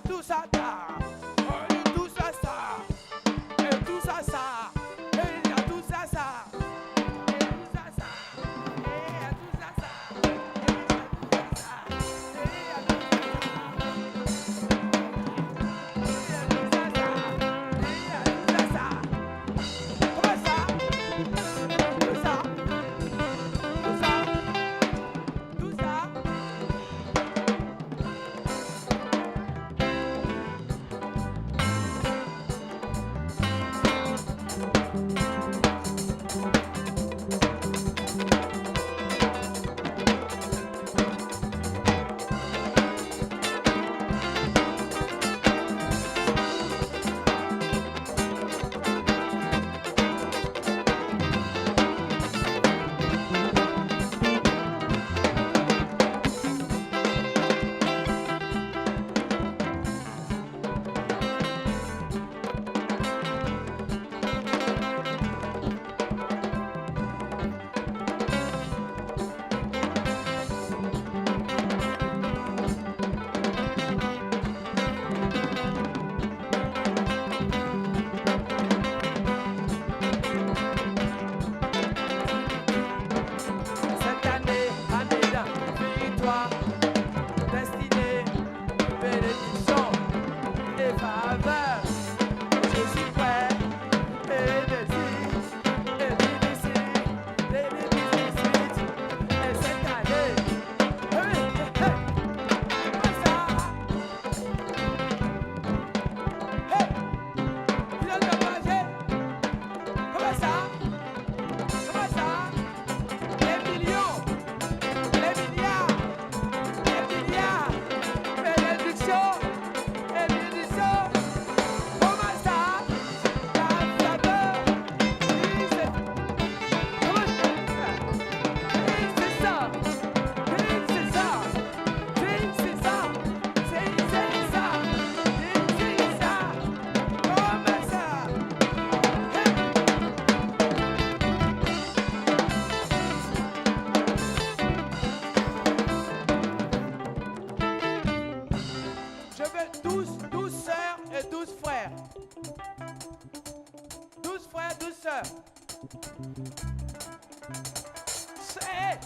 Tout ça, tout ça. Et tout ça. Et tout ça. C'est...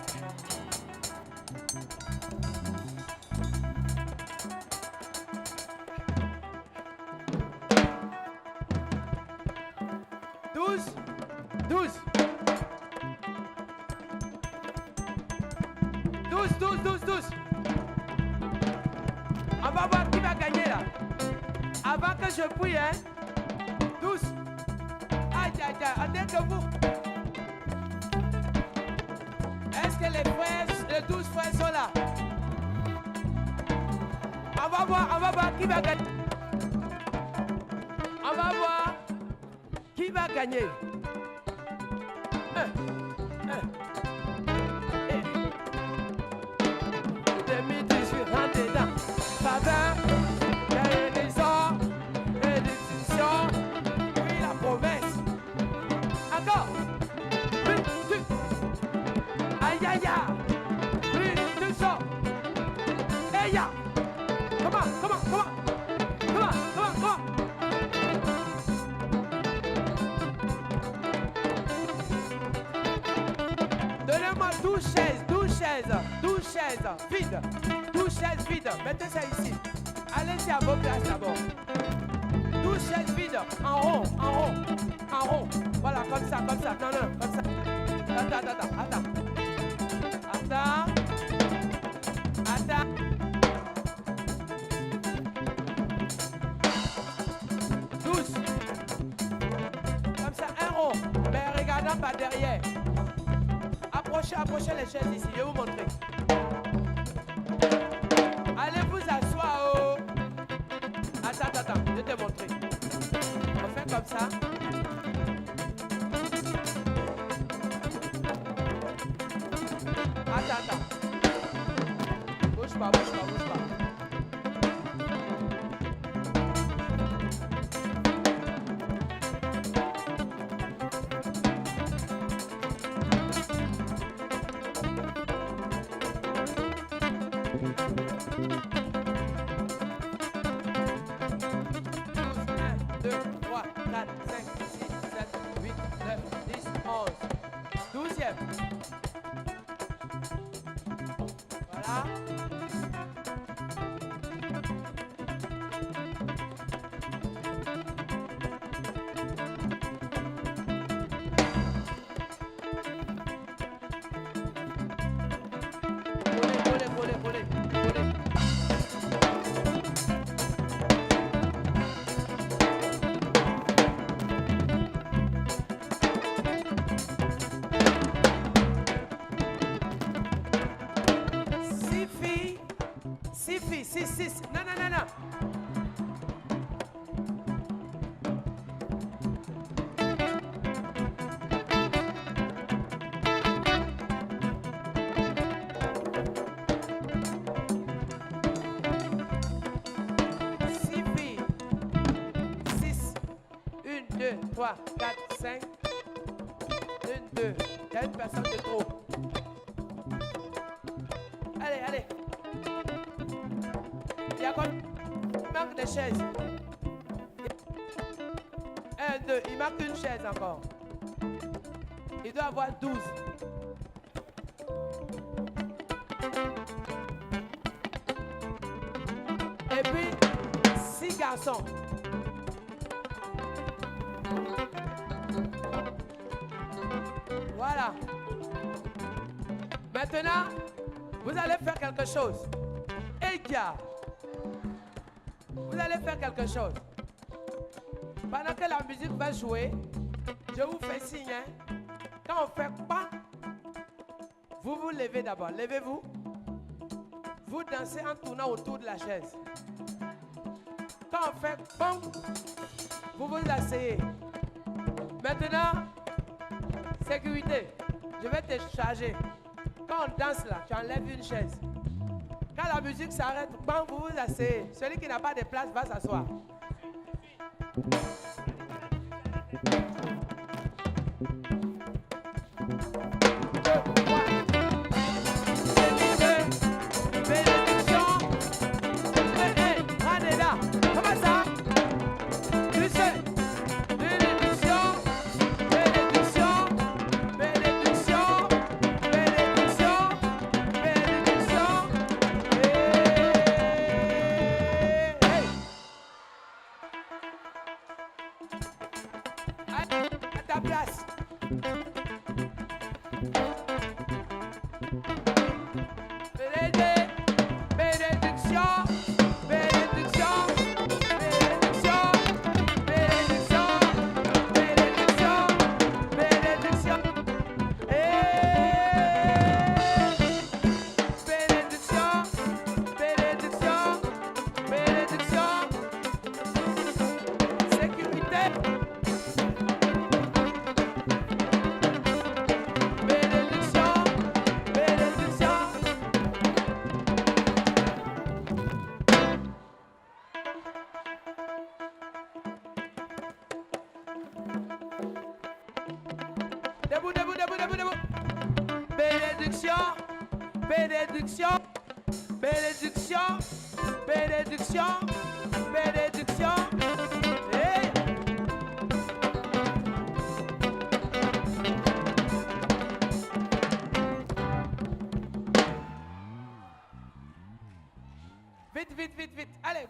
12. On va voir qui va gagner là. Avant que je prie, hein. 12. Aïe. Attendez que vous. Est-ce que les frères, les 12 frères sont là? On va voir qui va gagner. On va voir qui va gagner. 2018, rentre dedans. Faveur, guérison, bénédiction, oui la promesse. Encore. Oui, tu. Aïe aïe aïe. Oui, tu sors. Aïe aïe. Comment. Donnez-moi 12 chaises vides. 12 chaises vides. Mettez ça ici. Allez-y à vos places d'abord. 12 chaises vides. En rond. Voilà, comme ça. Non, comme ça. Attends. 12. Comme ça, un rond. Mais regardant par derrière. Approchez les chaises ici, je vais vous montrer. Allez vous asseoir. Attends, je vais te montrer. On fait comme ça. Attends. Bouge pas. Voilà. Collez. Six. Non. Un, deux, trois, quatre, cinq. 1, 2. Il y a une personne de trop. Allez. Il y a il manque des chaises. 1, 2. Il manque une chaise encore. Il doit avoir 12. Et puis, 6 garçons. Voilà. Maintenant, vous allez faire quelque chose. Et gars, vous allez faire quelque chose. Pendant que la musique va jouer, je vous fais signe. Hein. Quand on fait pas, vous vous levez d'abord. Levez-vous. Vous dansez en tournant autour de la chaise. Quand on fait bon, vous vous asseyez. Maintenant, sécurité, je vais te charger. Quand on danse là, tu enlèves une chaise. Quand la musique s'arrête, bon, vous vous asseyez. Celui qui n'a pas de place va s'asseoir. bénédiction, bénédiction, bénédiction, bénédiction, bénédiction. Hey. Vite, vite, vite, vite. Allez.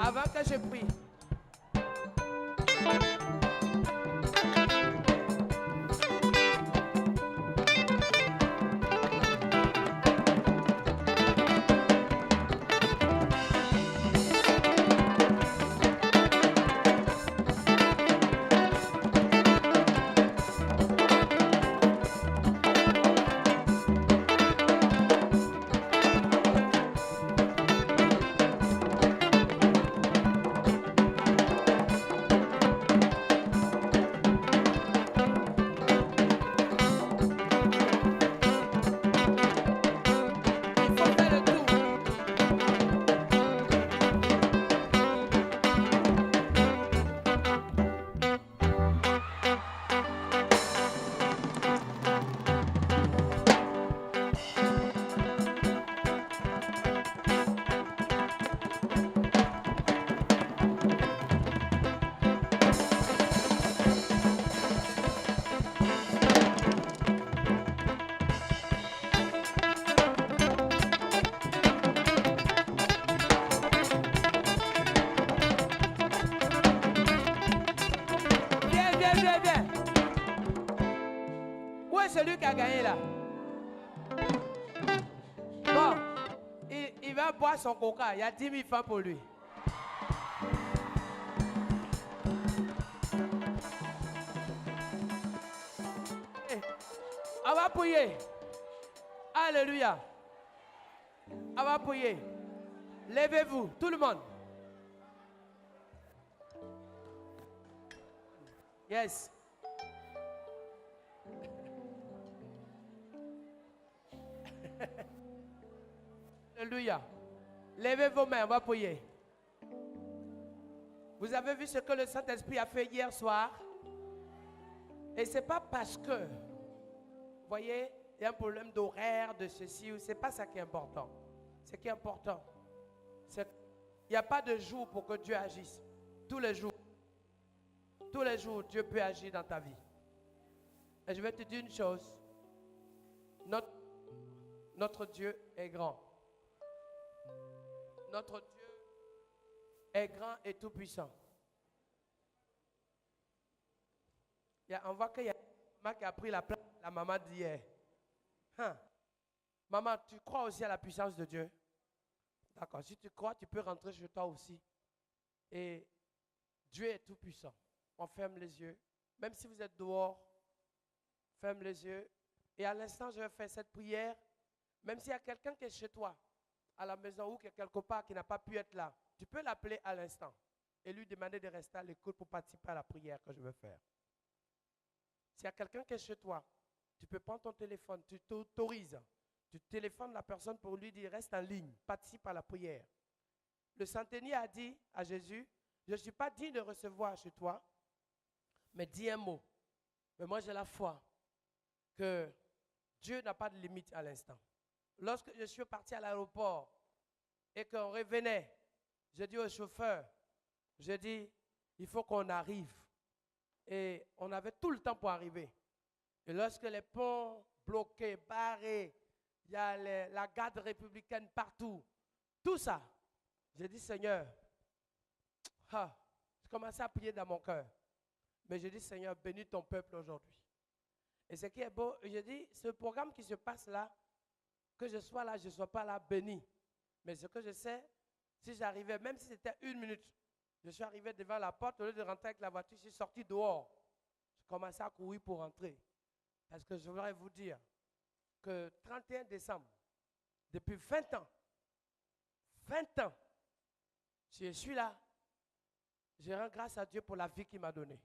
Avant que je prie. Celui qui a gagné là. Bon, il va boire son coca. Il y a 10 000 francs pour lui. On va prier. Alléluia. On va prier. Levez-vous, tout le monde. Yes. Alléluia. Levez vos mains, on va prier. Vous avez vu ce que le Saint-Esprit a fait hier soir? Et ce n'est pas parce que, vous voyez, il y a un problème d'horaire, de ceci, ce n'est pas ça qui est important. Ce qui est important, c'est qu'il n'y a pas de jour pour que Dieu agisse. Tous les jours, Dieu peut agir dans ta vie. Et je vais te dire une chose. Notre Dieu est grand. Notre Dieu est grand et tout-puissant. On voit qu'il y a maman qui a pris la place de la maman d'hier. Maman, tu crois aussi à la puissance de Dieu? D'accord, si tu crois, tu peux rentrer chez toi aussi. Et Dieu est tout-puissant. On ferme les yeux. Même si vous êtes dehors, ferme les yeux. Et à l'instant, je vais faire cette prière. Même s'il y a quelqu'un qui est chez toi, à la maison ou qui est quelque part qui n'a pas pu être là, tu peux l'appeler à l'instant et lui demander de rester à l'écoute pour participer à la prière que je vais faire. S'il y a quelqu'un qui est chez toi, tu peux prendre ton téléphone, tu t'autorises, tu téléphones la personne pour lui dire reste en ligne, participe à la prière. Le centenier a dit à Jésus, je ne suis pas digne de recevoir chez toi, mais dis un mot. Mais moi j'ai la foi que Dieu n'a pas de limite à l'instant. Lorsque je suis parti à l'aéroport et qu'on revenait, j'ai dit au chauffeur, j'ai dit, il faut qu'on arrive. Et on avait tout le temps pour arriver. Et lorsque les ponts bloqués, barrés, il y a la garde républicaine partout, tout ça, j'ai dit, Seigneur, je commençais à prier dans mon cœur. Mais j'ai dit, Seigneur, bénis ton peuple aujourd'hui. Et ce qui est beau, j'ai dit, ce programme qui se passe là, que je sois là, je ne sois pas là, béni. Mais ce que je sais, si j'arrivais, même si c'était 1 minute, je suis arrivé devant la porte, au lieu de rentrer avec la voiture, je suis sorti dehors. Je commençais à courir pour rentrer. Parce que je voudrais vous dire que 31 décembre, depuis 20 ans, je suis là. Je rends grâce à Dieu pour la vie qu'il m'a donnée.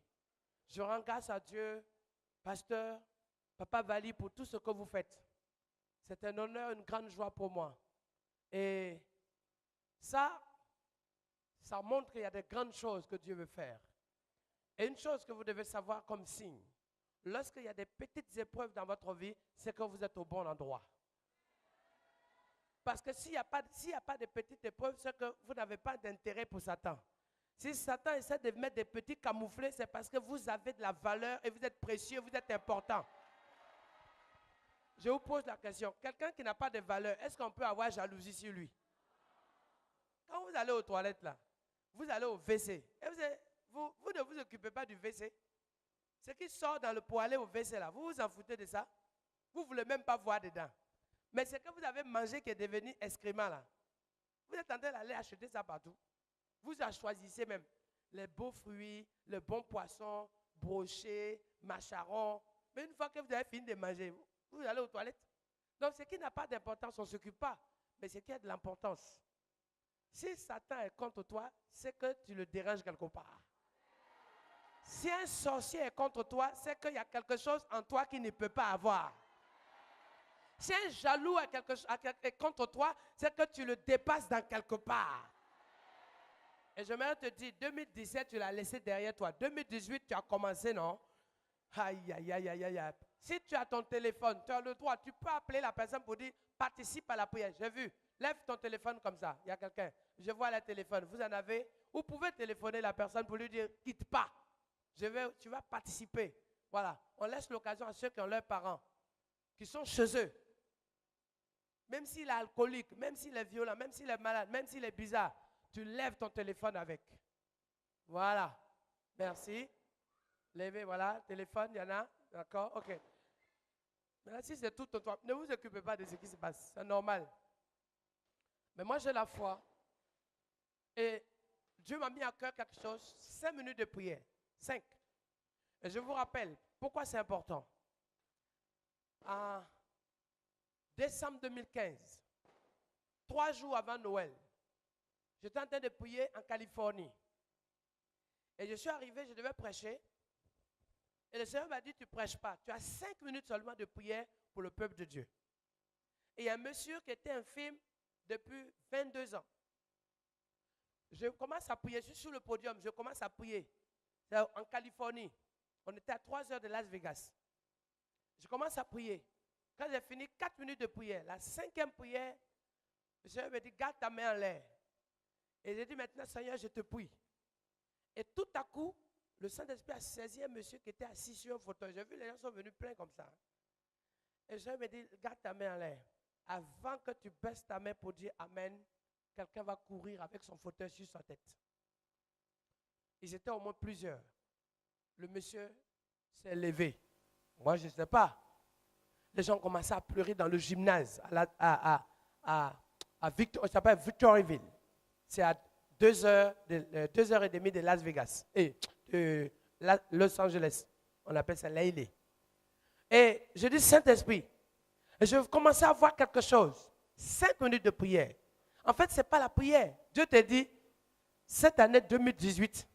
Je rends grâce à Dieu, pasteur, Papa Vali, pour tout ce que vous faites. C'est un honneur, une grande joie pour moi. Et ça montre qu'il y a de grandes choses que Dieu veut faire. Et une chose que vous devez savoir comme signe, lorsqu'il y a des petites épreuves dans votre vie, c'est que vous êtes au bon endroit. Parce que s'il n'y a pas de petites épreuves, c'est que vous n'avez pas d'intérêt pour Satan. Si Satan essaie de mettre des petits camouflés, c'est parce que vous avez de la valeur et vous êtes précieux, vous êtes important. Je vous pose la question, quelqu'un qui n'a pas de valeur, est-ce qu'on peut avoir jalousie sur lui? Quand vous allez aux toilettes là, vous allez au WC, et vous ne vous occupez pas du WC. Ce qui sort pour aller au WC là, vous vous en foutez de ça? Vous ne voulez même pas voir dedans. Mais ce que vous avez mangé qui est devenu excrément là, vous êtes en train d'aller acheter ça partout. Vous choisissez même les beaux fruits, le bon poisson, brochés, macharons. Mais une fois que vous avez fini de manger, vous allez aux toilettes. Donc ce qui n'a pas d'importance, on ne s'occupe pas. Mais ce qui a de l'importance. Si Satan est contre toi, c'est que tu le déranges quelque part. Si un sorcier est contre toi, c'est qu'il y a quelque chose en toi qu'il ne peut pas avoir. Si un jaloux est contre toi, c'est que tu le dépasses dans quelque part. Et j'aimerais te dire, 2017, tu l'as laissé derrière toi. 2018, tu as commencé, non? Aïe, aïe, aïe, aïe, aïe. Si tu as ton téléphone, tu as le droit, tu peux appeler la personne pour dire, participe à la prière. J'ai vu, lève ton téléphone comme ça. Il y a quelqu'un, je vois le téléphone. Vous en avez? Vous pouvez téléphoner la personne pour lui dire, quitte pas. Tu vas participer. Voilà, on laisse l'occasion à ceux qui ont leurs parents, qui sont chez eux. Même s'il est alcoolique, même s'il est violent, même s'il est malade, même s'il est bizarre, tu lèves ton téléphone avec. Voilà. Merci. Levez, voilà. Téléphone, il y en a. D'accord? OK. Maintenant, si c'est tout ton toi, ne vous occupez pas de ce qui se passe. C'est normal. Mais moi, j'ai la foi. Et Dieu m'a mis à cœur quelque chose. 5 minutes de prière. 5. Et je vous rappelle, pourquoi c'est important. En décembre 2015, 3 jours avant Noël, j'étais en train de prier en Californie. Et je suis arrivé, je devais prêcher. Et le Seigneur m'a dit, tu ne prêches pas. Tu as 5 minutes seulement de prière pour le peuple de Dieu. Et il y a un monsieur qui était infirme depuis 22 ans. Je commence à prier, je suis sur le podium, je commence à prier. C'est en Californie. On était à 3 heures de Las Vegas. Je commence à prier. Quand j'ai fini 4 minutes de prière, la 5e prière, le Seigneur me dit, garde ta main en l'air. Et j'ai dit, maintenant, Seigneur, je te prie. Et tout à coup, le Saint-Esprit a saisi un monsieur qui était assis sur un fauteuil. J'ai vu les gens sont venus pleins comme ça. Et le Seigneur me dit, garde ta main en l'air. Avant que tu baisses ta main pour dire Amen, quelqu'un va courir avec son fauteuil sur sa tête. Ils étaient au moins plusieurs. Le monsieur s'est levé. Moi, je ne sais pas. Les gens commençaient à pleurer dans le gymnase à Victor, ça s'appelle Victoriaville. C'est à 2h30 de Las Vegas. Et de Los Angeles. On appelle ça Laïlé. Et je dis Saint-Esprit. Et je commençais à voir quelque chose. 5 minutes de prière. En fait, ce n'est pas la prière. Dieu te dit, cette année 2018,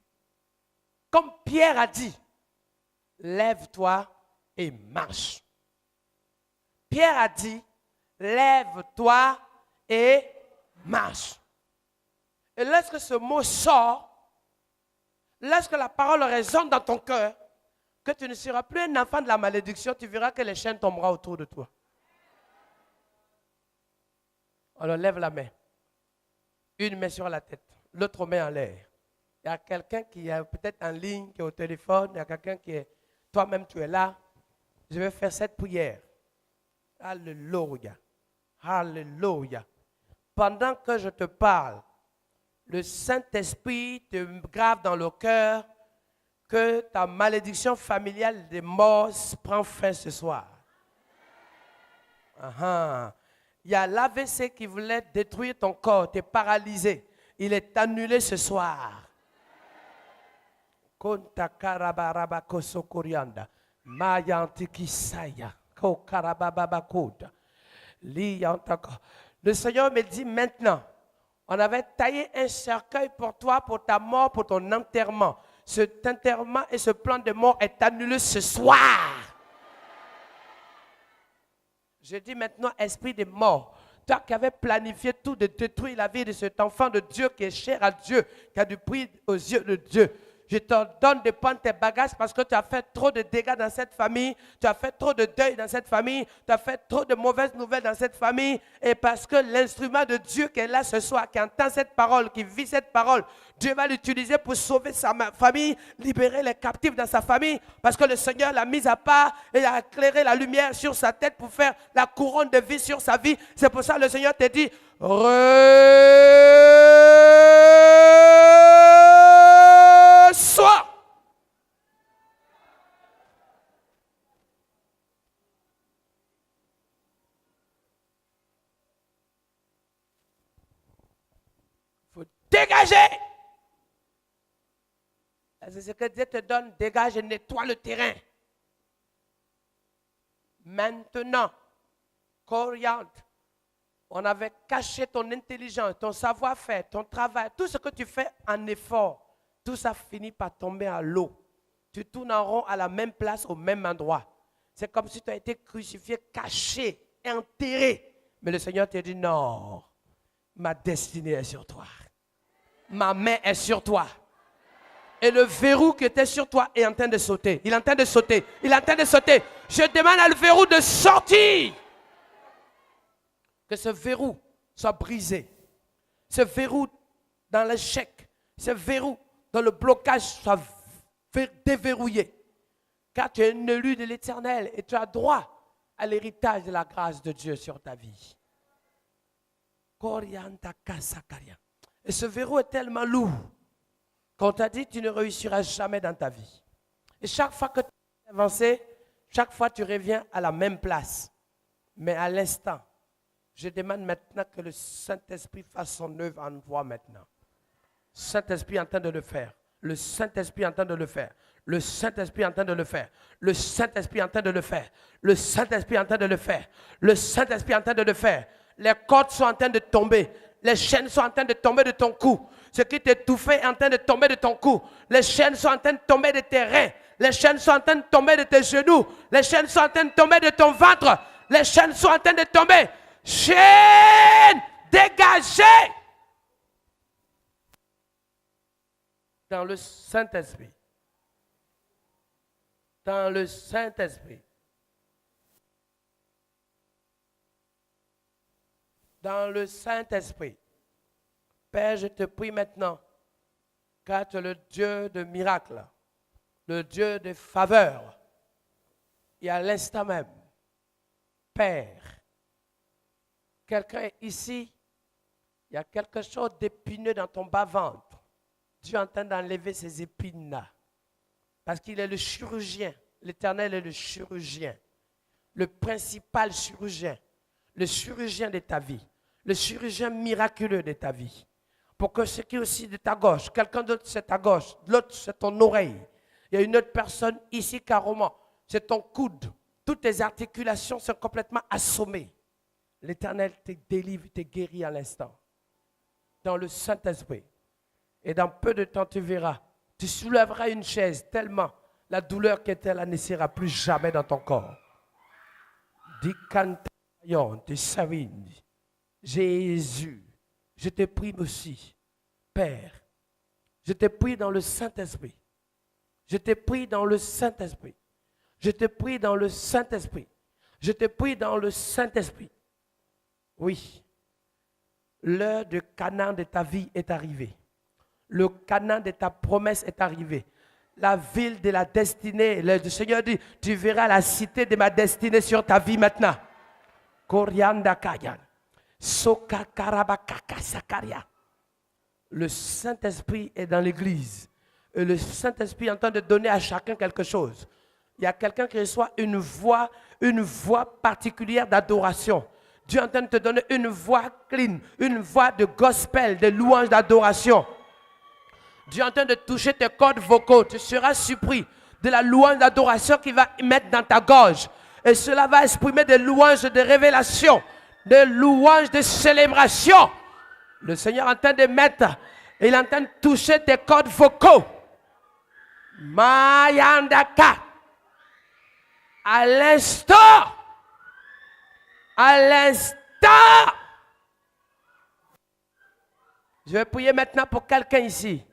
comme Pierre a dit, lève-toi et marche. Pierre a dit, lève-toi et marche. Et lorsque ce mot sort, lorsque la parole résonne dans ton cœur, que tu ne seras plus un enfant de la malédiction, tu verras que les chaînes tomberont autour de toi. Alors lève la main. Une main sur la tête, l'autre main en l'air. Il y a quelqu'un qui est peut-être en ligne, qui est au téléphone, il y a quelqu'un qui est, toi-même tu es là. Je vais faire cette prière. Alléluia. Alléluia. Pendant que je te parle, le Saint-Esprit te grave dans le cœur que ta malédiction familiale des morts prend fin ce soir. Il y a l'AVC qui voulait détruire ton corps, tu es paralysé. Il est annulé ce soir. Le Seigneur me dit maintenant, on avait taillé un cercueil pour toi, pour ta mort, pour ton enterrement. Cet enterrement et ce plan de mort est annulé ce soir. Je dis maintenant, esprit de mort, toi qui avais planifié tout de détruire la vie de cet enfant de Dieu qui est cher à Dieu, qui a du prix aux yeux de Dieu. Je t'ordonne de prendre tes bagages parce que tu as fait trop de dégâts dans cette famille, tu as fait trop de deuil dans cette famille, tu as fait trop de mauvaises nouvelles dans cette famille et parce que l'instrument de Dieu qui est là ce soir, qui entend cette parole, qui vit cette parole, Dieu va l'utiliser pour sauver sa famille, libérer les captifs dans sa famille parce que le Seigneur l'a mis à part et a éclairé la lumière sur sa tête pour faire la couronne de vie sur sa vie. C'est pour ça que le Seigneur te dit reçois. Il faut dégager. C'est ce que Dieu te donne, dégage et nettoie le terrain. Maintenant, qu'oriente. On avait caché ton intelligence, ton savoir-faire, ton travail, tout ce que tu fais en effort. Tout ça finit par tomber à l'eau. Tu tournes en rond à la même place, au même endroit. C'est comme si tu as été crucifié, caché, enterré. Mais le Seigneur te dit non, ma destinée est sur toi. Ma main est sur toi. Et le verrou qui était sur toi est en train de sauter. Il est en train de sauter. Il est en train de sauter. Je demande à le verrou de sortir. Que ce verrou soit brisé. Ce verrou dans l'échec. Ce verrou dans le blocage soit déverrouillé. Car tu es un élu de l'Éternel et tu as droit à l'héritage de la grâce de Dieu sur ta vie. Et ce verrou est tellement lourd qu'on t'a dit tu ne réussiras jamais dans ta vie. Et chaque fois que tu avances, chaque fois tu reviens à la même place. Mais à l'instant, je demande maintenant que le Saint-Esprit fasse son œuvre en toi maintenant. Saint-Esprit est en train de le faire. Le Saint-Esprit est en train de le faire. Le Saint-Esprit est en train de le faire. Le Saint-Esprit est en train de le faire. Le Saint-Esprit est en train de le faire. Le Saint-Esprit est en train de le faire. Les cordes sont en train de tomber. Les chaînes sont en train de tomber de ton cou. Ce qui t'étouffait est en train de tomber de ton cou. Les chaînes sont en train de tomber de tes reins. Les chaînes sont en train de tomber de tes genoux. Les chaînes sont en train de tomber de ton ventre. Les chaînes sont en train de tomber. Chaînes, dégage. Dans le Saint-Esprit. Dans le Saint-Esprit. Dans le Saint-Esprit. Père, je te prie maintenant, car tu es le Dieu de miracles, le Dieu de faveurs. Et à l'instant même, Père, quelqu'un ici, il y a quelque chose d'épineux dans ton bas-ventre. Dieu est en train d'enlever ces épines-là. Parce qu'il est le chirurgien. L'Éternel est le chirurgien. Le principal chirurgien. Le chirurgien de ta vie. Le chirurgien miraculeux de ta vie. Pour que ce qui est aussi de ta gauche, quelqu'un d'autre c'est ta gauche, l'autre c'est ton oreille. Il y a une autre personne ici carrément, c'est ton coude. Toutes tes articulations sont complètement assommées. L'Éternel te délivre, te guérit à l'instant. Dans le Saint-Esprit. Et dans peu de temps, tu verras. Tu soulèveras une chaise tellement la douleur qui était là ne sera plus jamais dans ton corps. Jésus, je te prie aussi, Père, je te prie dans le Saint-Esprit. Je te prie dans le Saint-Esprit. Je te prie dans le Saint-Esprit. Je te prie dans le Saint-Esprit. Oui, l'heure de Canaan de ta vie est arrivée. Le Canaan de ta promesse est arrivé. La ville de la destinée. Le Seigneur dit, tu verras la cité de ma destinée sur ta vie maintenant. Korianda Kayan. Soka Karabakaka Sakaria. Le Saint-Esprit est dans l'église. Et le Saint-Esprit est en train de donner à chacun quelque chose. Il y a quelqu'un qui reçoit une voix particulière d'adoration. Dieu est en train de te donner une voix clean, une voix de gospel, de louange, d'adoration. Dieu est en train de toucher tes cordes vocaux. Tu seras surpris de la louange d'adoration qu'il va mettre dans ta gorge. Et cela va exprimer des louanges de révélation, des louanges de célébration. Le Seigneur est en train de mettre, il est en train de toucher tes cordes vocaux. Mayandaka. À l'instant. À l'instant. Je vais prier maintenant pour quelqu'un ici.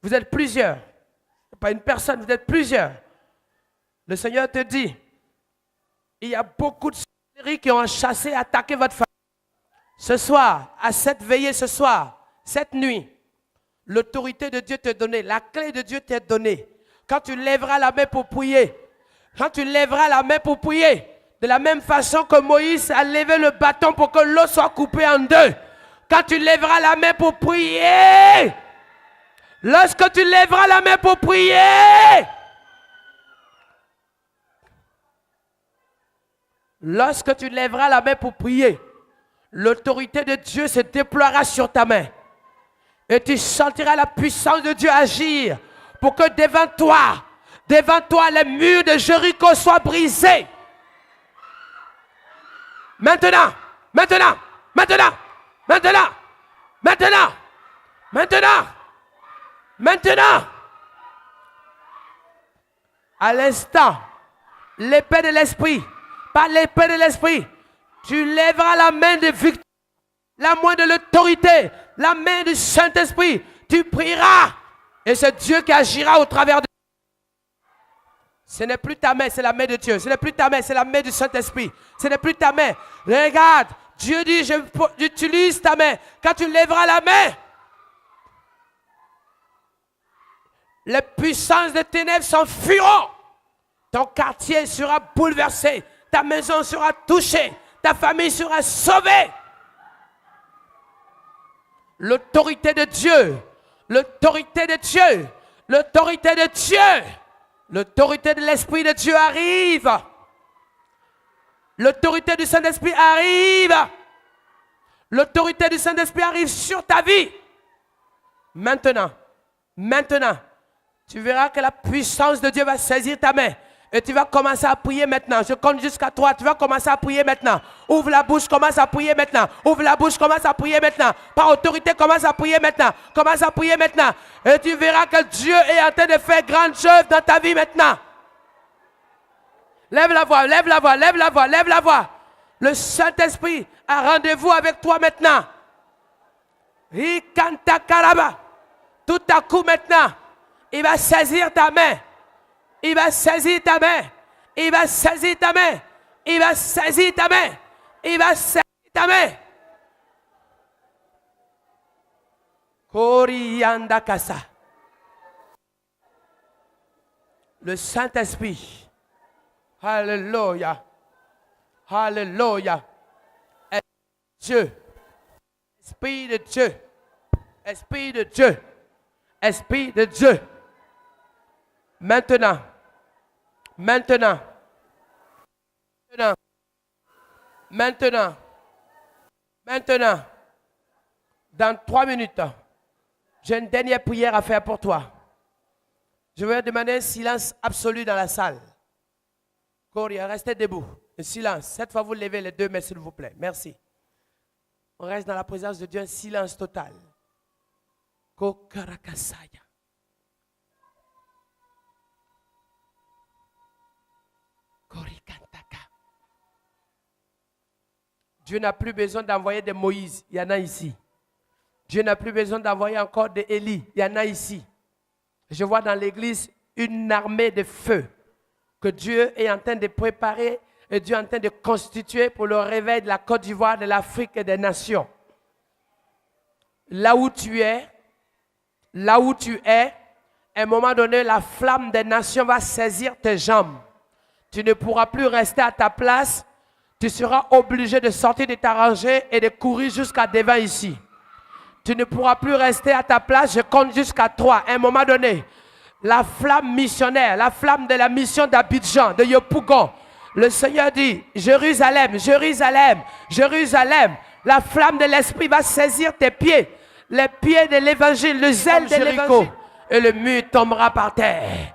Vous êtes plusieurs. Pas une personne, vous êtes plusieurs. Le Seigneur te dit, il y a beaucoup de sorcelleries qui ont chassé, attaqué votre famille. Ce soir, à cette veillée ce soir, cette nuit, l'autorité de Dieu t'est donnée, la clé de Dieu t'est donnée. Quand tu lèveras la main pour prier, quand tu lèveras la main pour prier, de la même façon que Moïse a levé le bâton pour que l'eau soit coupée en deux, quand tu lèveras la main pour prier, lorsque tu lèveras la main pour prier, lorsque tu lèveras la main pour prier, l'autorité de Dieu se déploiera sur ta main. Et tu sentiras la puissance de Dieu agir pour que devant toi, les murs de Jéricho soient brisés. Maintenant, maintenant, maintenant, maintenant, maintenant, maintenant, maintenant. À l'instant, l'épée de l'esprit, par l'épée de l'esprit, tu lèveras la main de victoire, la main de l'autorité, la main du Saint-Esprit. Tu prieras et c'est Dieu qui agira au travers de toi. Ce n'est plus ta main, c'est la main de Dieu. Ce n'est plus ta main, c'est la main du Saint-Esprit. Ce n'est plus ta main. Regarde, Dieu dit, j'utilise ta main. Quand tu lèveras la main, les puissances des ténèbres s'enfuiront. Ton quartier sera bouleversé. Ta maison sera touchée. Ta famille sera sauvée. L'autorité de Dieu, l'autorité de Dieu, l'autorité de Dieu, l'autorité de l'Esprit de Dieu arrive. L'autorité du Saint-Esprit arrive. L'autorité du Saint-Esprit arrive sur ta vie. Maintenant, tu verras que la puissance de Dieu va saisir ta main. Et tu vas commencer à prier maintenant. Je compte jusqu'à 3. Tu vas commencer à prier maintenant. Ouvre la bouche, commence à prier maintenant. Ouvre la bouche, commence à prier maintenant. Par autorité, commence à prier maintenant. Commence à prier maintenant. Et tu verras que Dieu est en train de faire grandes choses dans ta vie maintenant. Lève la voix, lève la voix, lève la voix, lève la voix. Le Saint-Esprit a rendez-vous avec toi maintenant. Tout à coup maintenant, Il va saisir ta main. Il va saisir ta main. Il va saisir ta main. Il va saisir ta main. Il va saisir ta main. Korianda Kasa. Le Saint-Esprit. Alléluia. Alléluia. Dieu. Esprit de Dieu. Esprit de Dieu. Esprit de Dieu. Maintenant. Maintenant. Maintenant. Maintenant. Maintenant. Dans 3 minutes, j'ai une dernière prière à faire pour toi. Je vais demander un silence absolu dans la salle. Coria, restez debout. Un silence. Cette fois, vous levez les 2 mains, s'il vous plaît. Merci. On reste dans la présence de Dieu, un silence total. Kokarakasaya. Korikantaka. Dieu n'a plus besoin d'envoyer des Moïse. Il y en a ici. Dieu n'a plus besoin d'envoyer encore des Élie. Il y en a ici. Je vois dans l'église une armée de feu que Dieu est en train de préparer et Dieu est en train de constituer pour le réveil de la Côte d'Ivoire, de l'Afrique et des nations. Là où tu es, à un moment donné, la flamme des nations va saisir tes jambes. Tu ne pourras plus rester à ta place. Tu seras obligé de sortir de ta rangée et de courir jusqu'à devant ici. Tu ne pourras plus rester à ta place. Je compte jusqu'à 3. À un moment donné, la flamme missionnaire, la flamme de la mission d'Abidjan, de Yopougon. Le Seigneur dit, Jérusalem, Jérusalem, Jérusalem. La flamme de l'esprit va saisir tes pieds. Les pieds de l'évangile, le zèle de l'évangile. Et le mur tombera par terre.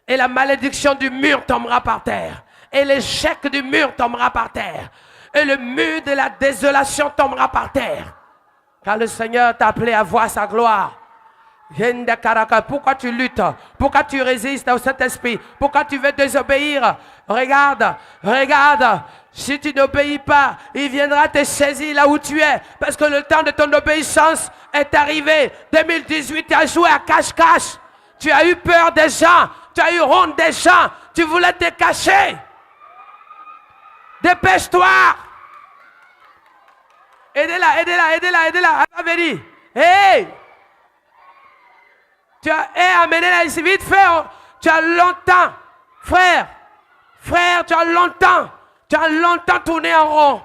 Et la malédiction du mur tombera par terre. Et l'échec du mur tombera par terre. Et le mur de la désolation tombera par terre. Car le Seigneur t'a appelé à voir sa gloire. Pourquoi tu luttes? Pourquoi tu résistes au Saint-Esprit? Pourquoi tu veux désobéir? Regarde, regarde. Si tu n'obéis pas, il viendra te saisir là où tu es. Parce que le temps de ton obéissance est arrivé. 2018, tu as joué à cache-cache. Tu as eu peur des gens. Tu as eu honte des gens. Tu voulais te cacher. Dépêche-toi. Aidez-la, aidez-la, aidez-la, aidez-la. Elle va venir. Hey! Tu as amené-la ici vite fait. Tu as longtemps, frère, tu as longtemps tourné en rond.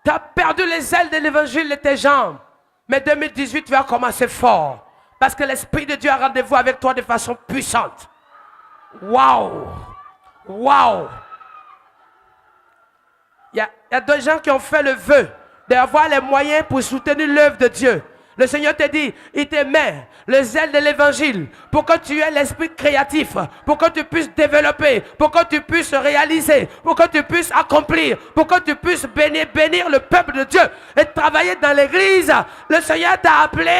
Tu as perdu les ailes de l'évangile de tes jambes. Mais 2018, tu vas commencer fort. Parce que l'Esprit de Dieu a rendez-vous avec toi de façon puissante. Waouh! Waouh! Il y a des gens qui ont fait le vœu d'avoir les moyens pour soutenir l'œuvre de Dieu. Le Seigneur te dit, il te met le zèle de l'évangile pour que tu aies l'esprit créatif, pour que tu puisses développer, pour que tu puisses réaliser, pour que tu puisses accomplir, pour que tu puisses bénir le peuple de Dieu et travailler dans l'église. Le Seigneur t'a appelé.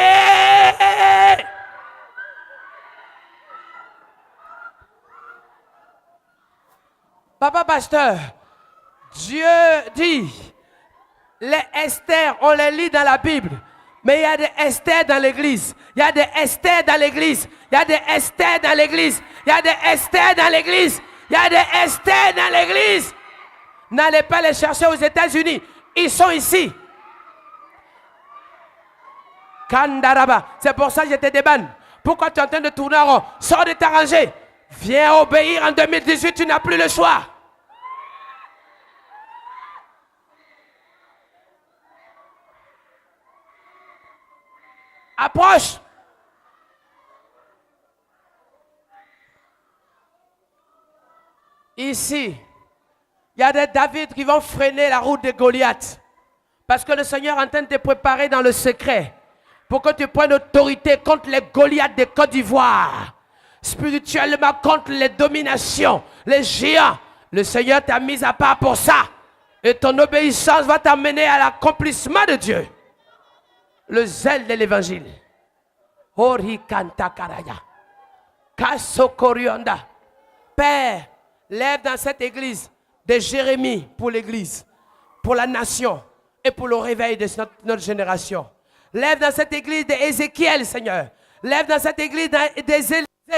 Papa pasteur, Dieu dit, les Esther, on les lit dans la Bible. Mais il y a des Esther dans l'église. Il y a des Esther dans l'église. Il y a des Esther dans l'église. Il y a des Esther dans l'église. Il y a des Esther dans l'église. N'allez pas les chercher aux États-Unis. Ils sont ici. Kandaraba. C'est pour ça que je te débanne. Pourquoi tu es en train de tourner en rond? Sors de ta rangée. Viens obéir en 2018. Tu n'as plus le choix. Approche. Ici, il y a des David qui vont freiner la route de Goliath. Parce que le Seigneur est en train de te préparer dans le secret. Pour que tu prennes autorité contre les Goliaths de Côte d'Ivoire. Spirituellement contre les dominations, les géants. Le Seigneur t'a mis à part pour ça. Et ton obéissance va t'amener à l'accomplissement de Dieu. Le zèle de l'évangile. Orikantakaraya. Kasokorionda. Père, lève dans cette église de Jérémie pour l'église, pour la nation et pour le réveil de notre génération. Lève dans cette église d'Ézéchiel, Seigneur. Lève dans cette église des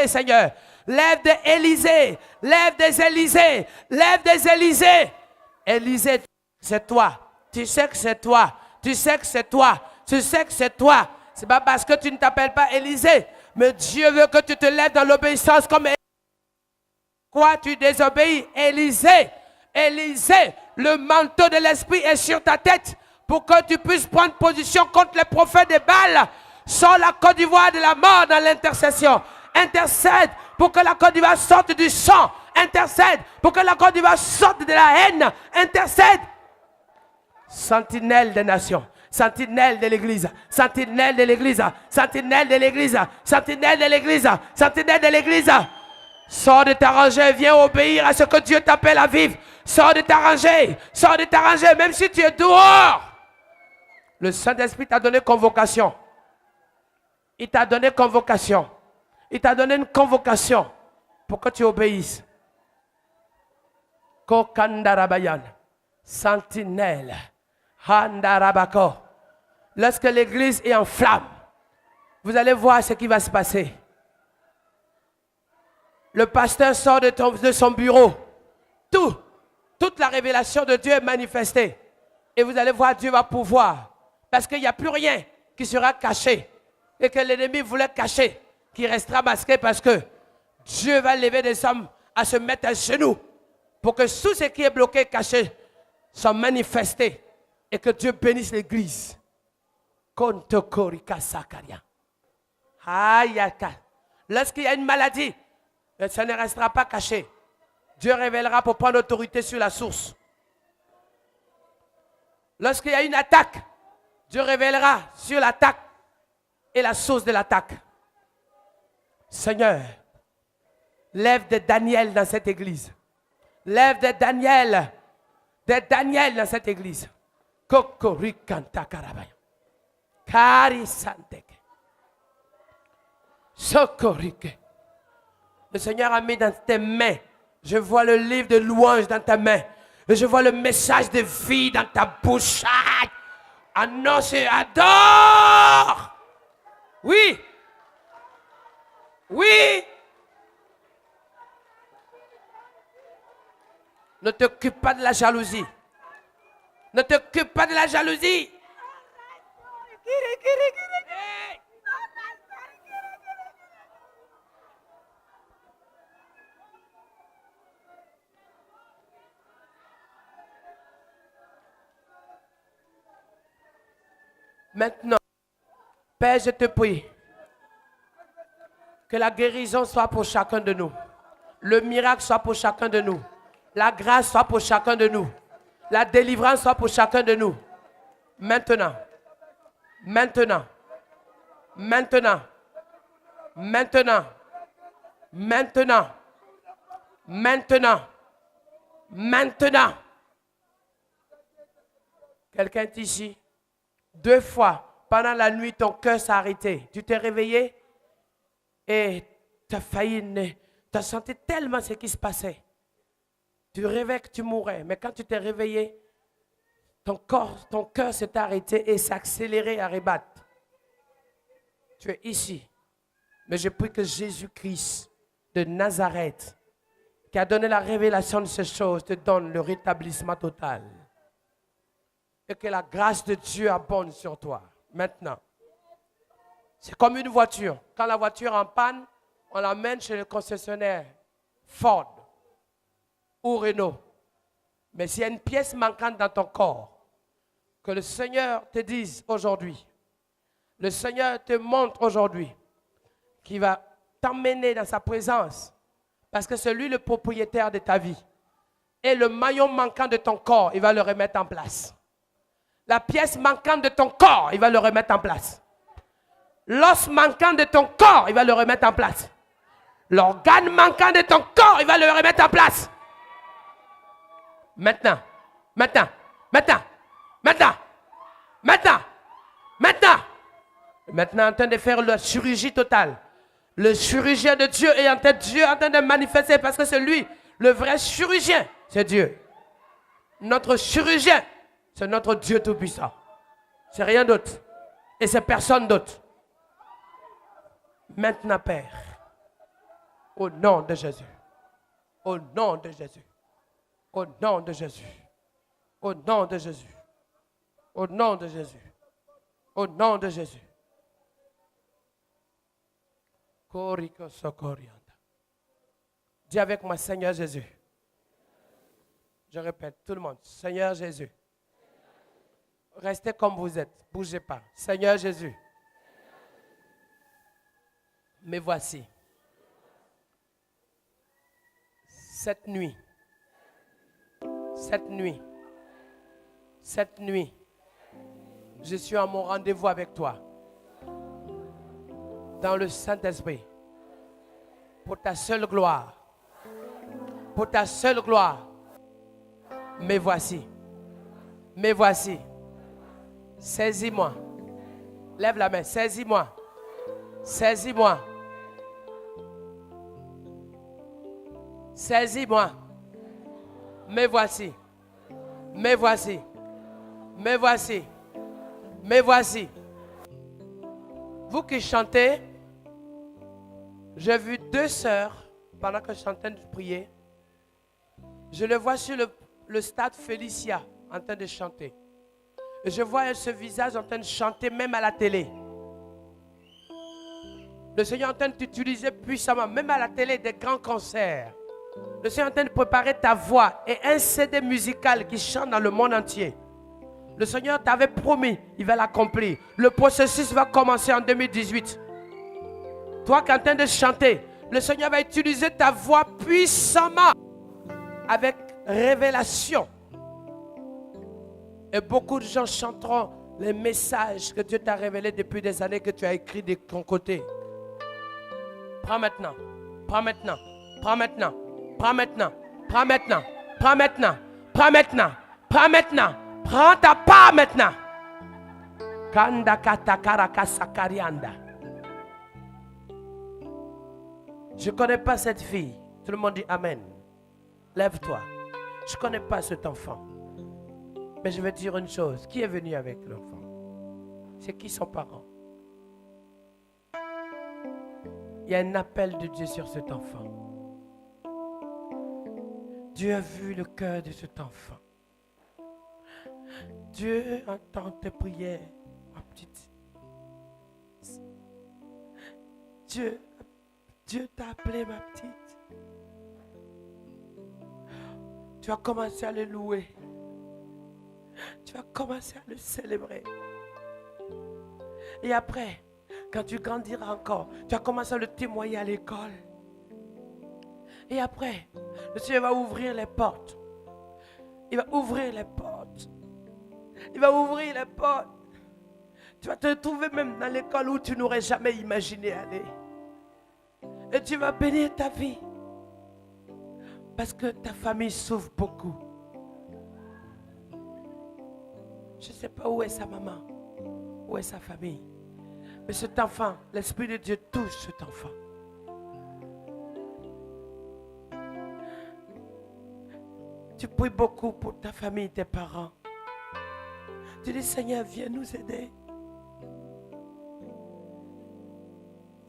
Seigneur. Lève des Élysée. Lève des Élysée. Lève des Élysée. Élysée, c'est toi. Tu sais que c'est toi. Tu sais que c'est toi. Tu sais que c'est toi. C'est pas parce que tu ne t'appelles pas Élysée. Mais Dieu veut que tu te lèves dans l'obéissance comme quoi tu désobéis. Élysée. Élysée. Le manteau de l'esprit est sur ta tête pour que tu puisses prendre position contre les prophètes de Baal. Sors la Côte d'Ivoire de la mort dans l'intercession. Intercède pour que la Côte d'Ivoire sorte du sang. Intercède pour que la Côte d'Ivoire sorte de la haine. Intercède. Sentinelle des nations. Sentinelle de l'église. Sentinelle de l'église. Sentinelle de l'église. Sentinelle de l'église. Sentinelle de l'église. Sors de ta rangée. Viens obéir à ce que Dieu t'appelle à vivre. Sors de ta rangée. Sors de ta rangée. Même si tu es dehors. Le Saint-Esprit t'a donné convocation. Il t'a donné convocation. Il t'a donné une convocation pour que tu obéisses. Kokandarabayan. Sentinelle. Handarabako. Lorsque l'église est en flamme, vous allez voir ce qui va se passer. Le pasteur sort de son bureau. Toute la révélation de Dieu est manifestée. Et vous allez voir, Dieu va pouvoir. Parce qu'il n'y a plus rien qui sera caché. Et que l'ennemi voulait cacher, qui restera masqué parce que Dieu va lever des hommes à se mettre à genoux pour que tout ce qui est bloqué, caché, soit manifesté et que Dieu bénisse l'église. Lorsqu'il y a une maladie, ça ne restera pas caché. Dieu révélera pour prendre autorité sur la source. Lorsqu'il y a une attaque, Dieu révélera sur l'attaque et la source de l'attaque. Seigneur, lève des Daniel dans cette église. Lève des Daniel dans cette église. Kokorikanta karabaya. Kari santeke. Sokorike. Le Seigneur a mis dans tes mains. Je vois le livre de louanges dans ta main. Et je vois le message de vie dans ta bouche. Annonce et adore. Oui. Oui. Ne t'occupe pas de la jalousie. Ne t'occupe pas de la jalousie. Hey. Maintenant, Père, je te prie que la guérison soit pour chacun de nous. Le miracle soit pour chacun de nous. La grâce soit pour chacun de nous. La délivrance soit pour chacun de nous. Maintenant. Maintenant. Maintenant. Maintenant. Maintenant. Maintenant. Maintenant. Quelqu'un est ici. 2 fois, pendant la nuit, ton cœur s'est arrêté. Tu t'es réveillé et tu as failli, tu as senti tellement ce qui se passait. Tu rêvais que tu mourrais, mais quand tu t'es réveillé, ton cœur s'est arrêté et s'est accéléré à rebattre. Tu es ici. Mais je prie que Jésus-Christ de Nazareth, qui a donné la révélation de ces choses, te donne le rétablissement total. Et que la grâce de Dieu abonde sur toi. Maintenant. C'est comme une voiture. Quand la voiture est en panne, on l'emmène chez le concessionnaire Ford ou Renault. Mais s'il y a une pièce manquante dans ton corps, que le Seigneur te dise aujourd'hui, le Seigneur te montre aujourd'hui qu'il va t'emmener dans sa présence parce que c'est lui le propriétaire de ta vie. Et le maillon manquant de ton corps, il va le remettre en place. La pièce manquante de ton corps, il va le remettre en place. L'os manquant de ton corps, il va le remettre en place. L'organe manquant de ton corps, il va le remettre en place. Maintenant, maintenant, maintenant, maintenant, maintenant, maintenant. Maintenant, en train de faire la chirurgie totale. Le chirurgien de Dieu est en train de manifester parce que c'est lui, le vrai chirurgien, c'est Dieu. Notre chirurgien, c'est notre Dieu Tout-Puissant. C'est rien d'autre. Et c'est personne d'autre. Maintenant, Père, Au nom de Jésus. Au nom de Jésus. Au nom de Jésus. Au nom de Jésus. Au nom de Jésus. Au nom de Jésus. Koriko sokorianda. Dis avec moi, Seigneur Jésus. Je répète, tout le monde, Seigneur Jésus. Restez comme vous êtes, bougez pas. Seigneur Jésus. Me voici. Cette nuit, je suis à mon rendez-vous avec toi. Dans le Saint-Esprit. Pour ta seule gloire. Pour ta seule gloire. Me voici. Me voici. Saisis-moi. Lève la main. Saisis-moi. Saisis-moi. Saisis-moi. Me voici. Me voici. Me voici. Me voici. Vous qui chantez, j'ai vu 2 sœurs pendant que je suis en train de prier. Je les vois sur le stade Félicia en train de chanter. Et je vois ce visage en train de chanter même à la télé. Le Seigneur est en train de t'utiliser puissamment, même à la télé, des grands concerts. Le Seigneur est en train de préparer ta voix et un CD musical qui chante dans le monde entier. Le Seigneur t'avait promis, il va l'accomplir. Le processus va commencer en 2018. Toi qui es en train de chanter, le Seigneur va utiliser ta voix puissamment avec révélation. Et beaucoup de gens chanteront les messages que Dieu t'a révélés depuis des années que tu as écrits de ton côté. Prends maintenant, prends maintenant, prends maintenant, prends maintenant, prends maintenant, prends maintenant, prends maintenant, prends maintenant, prends ta part maintenant. Kanda kata karaka sakarianda. Je ne connais pas cette fille. Tout le monde dit Amen. Lève-toi. Je ne connais pas cet enfant. Mais je vais te dire une chose. Qui est venu avec l'enfant? C'est qui son parent? Il y a un appel de Dieu sur cet enfant. Dieu a vu le cœur de cet enfant. Dieu entend tes prières, ma petite. Dieu t'a appelé, ma petite. Tu vas commencer à le louer. Tu vas commencer à le célébrer. Et après, quand tu grandiras encore, tu vas commencer à le témoigner à l'école. Et après, le Seigneur va ouvrir les portes. Il va ouvrir les portes. Il va ouvrir les portes. Tu vas te trouver même dans l'école où tu n'aurais jamais imaginé aller. Et tu vas bénir ta vie. Parce que ta famille souffre beaucoup. Je ne sais pas où est sa maman, où est sa famille. Mais cet enfant, l'Esprit de Dieu touche cet enfant. Tu pries beaucoup pour ta famille, tes parents. Tu dis, Seigneur, viens nous aider.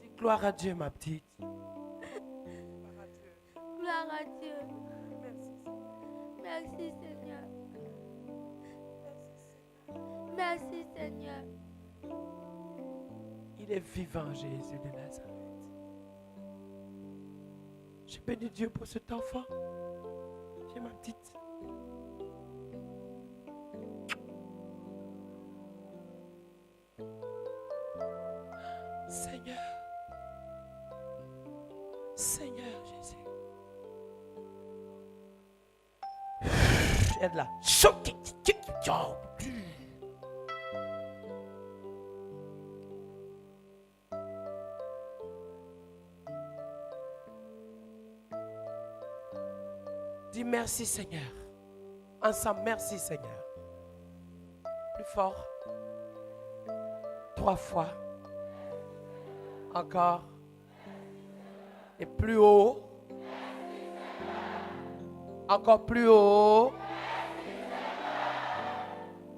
Dis gloire à Dieu, ma petite. Gloire à Dieu. Merci Seigneur. Merci Seigneur. Il est vivant, Jésus de Nazareth. Je bénis Dieu pour cet enfant. Viens, ma petite. Seigneur. Seigneur Jésus. Aide-la. Dis merci Seigneur. Ensemble, merci Seigneur. Plus fort. 3 fois. Encore. Et plus haut. Encore plus haut.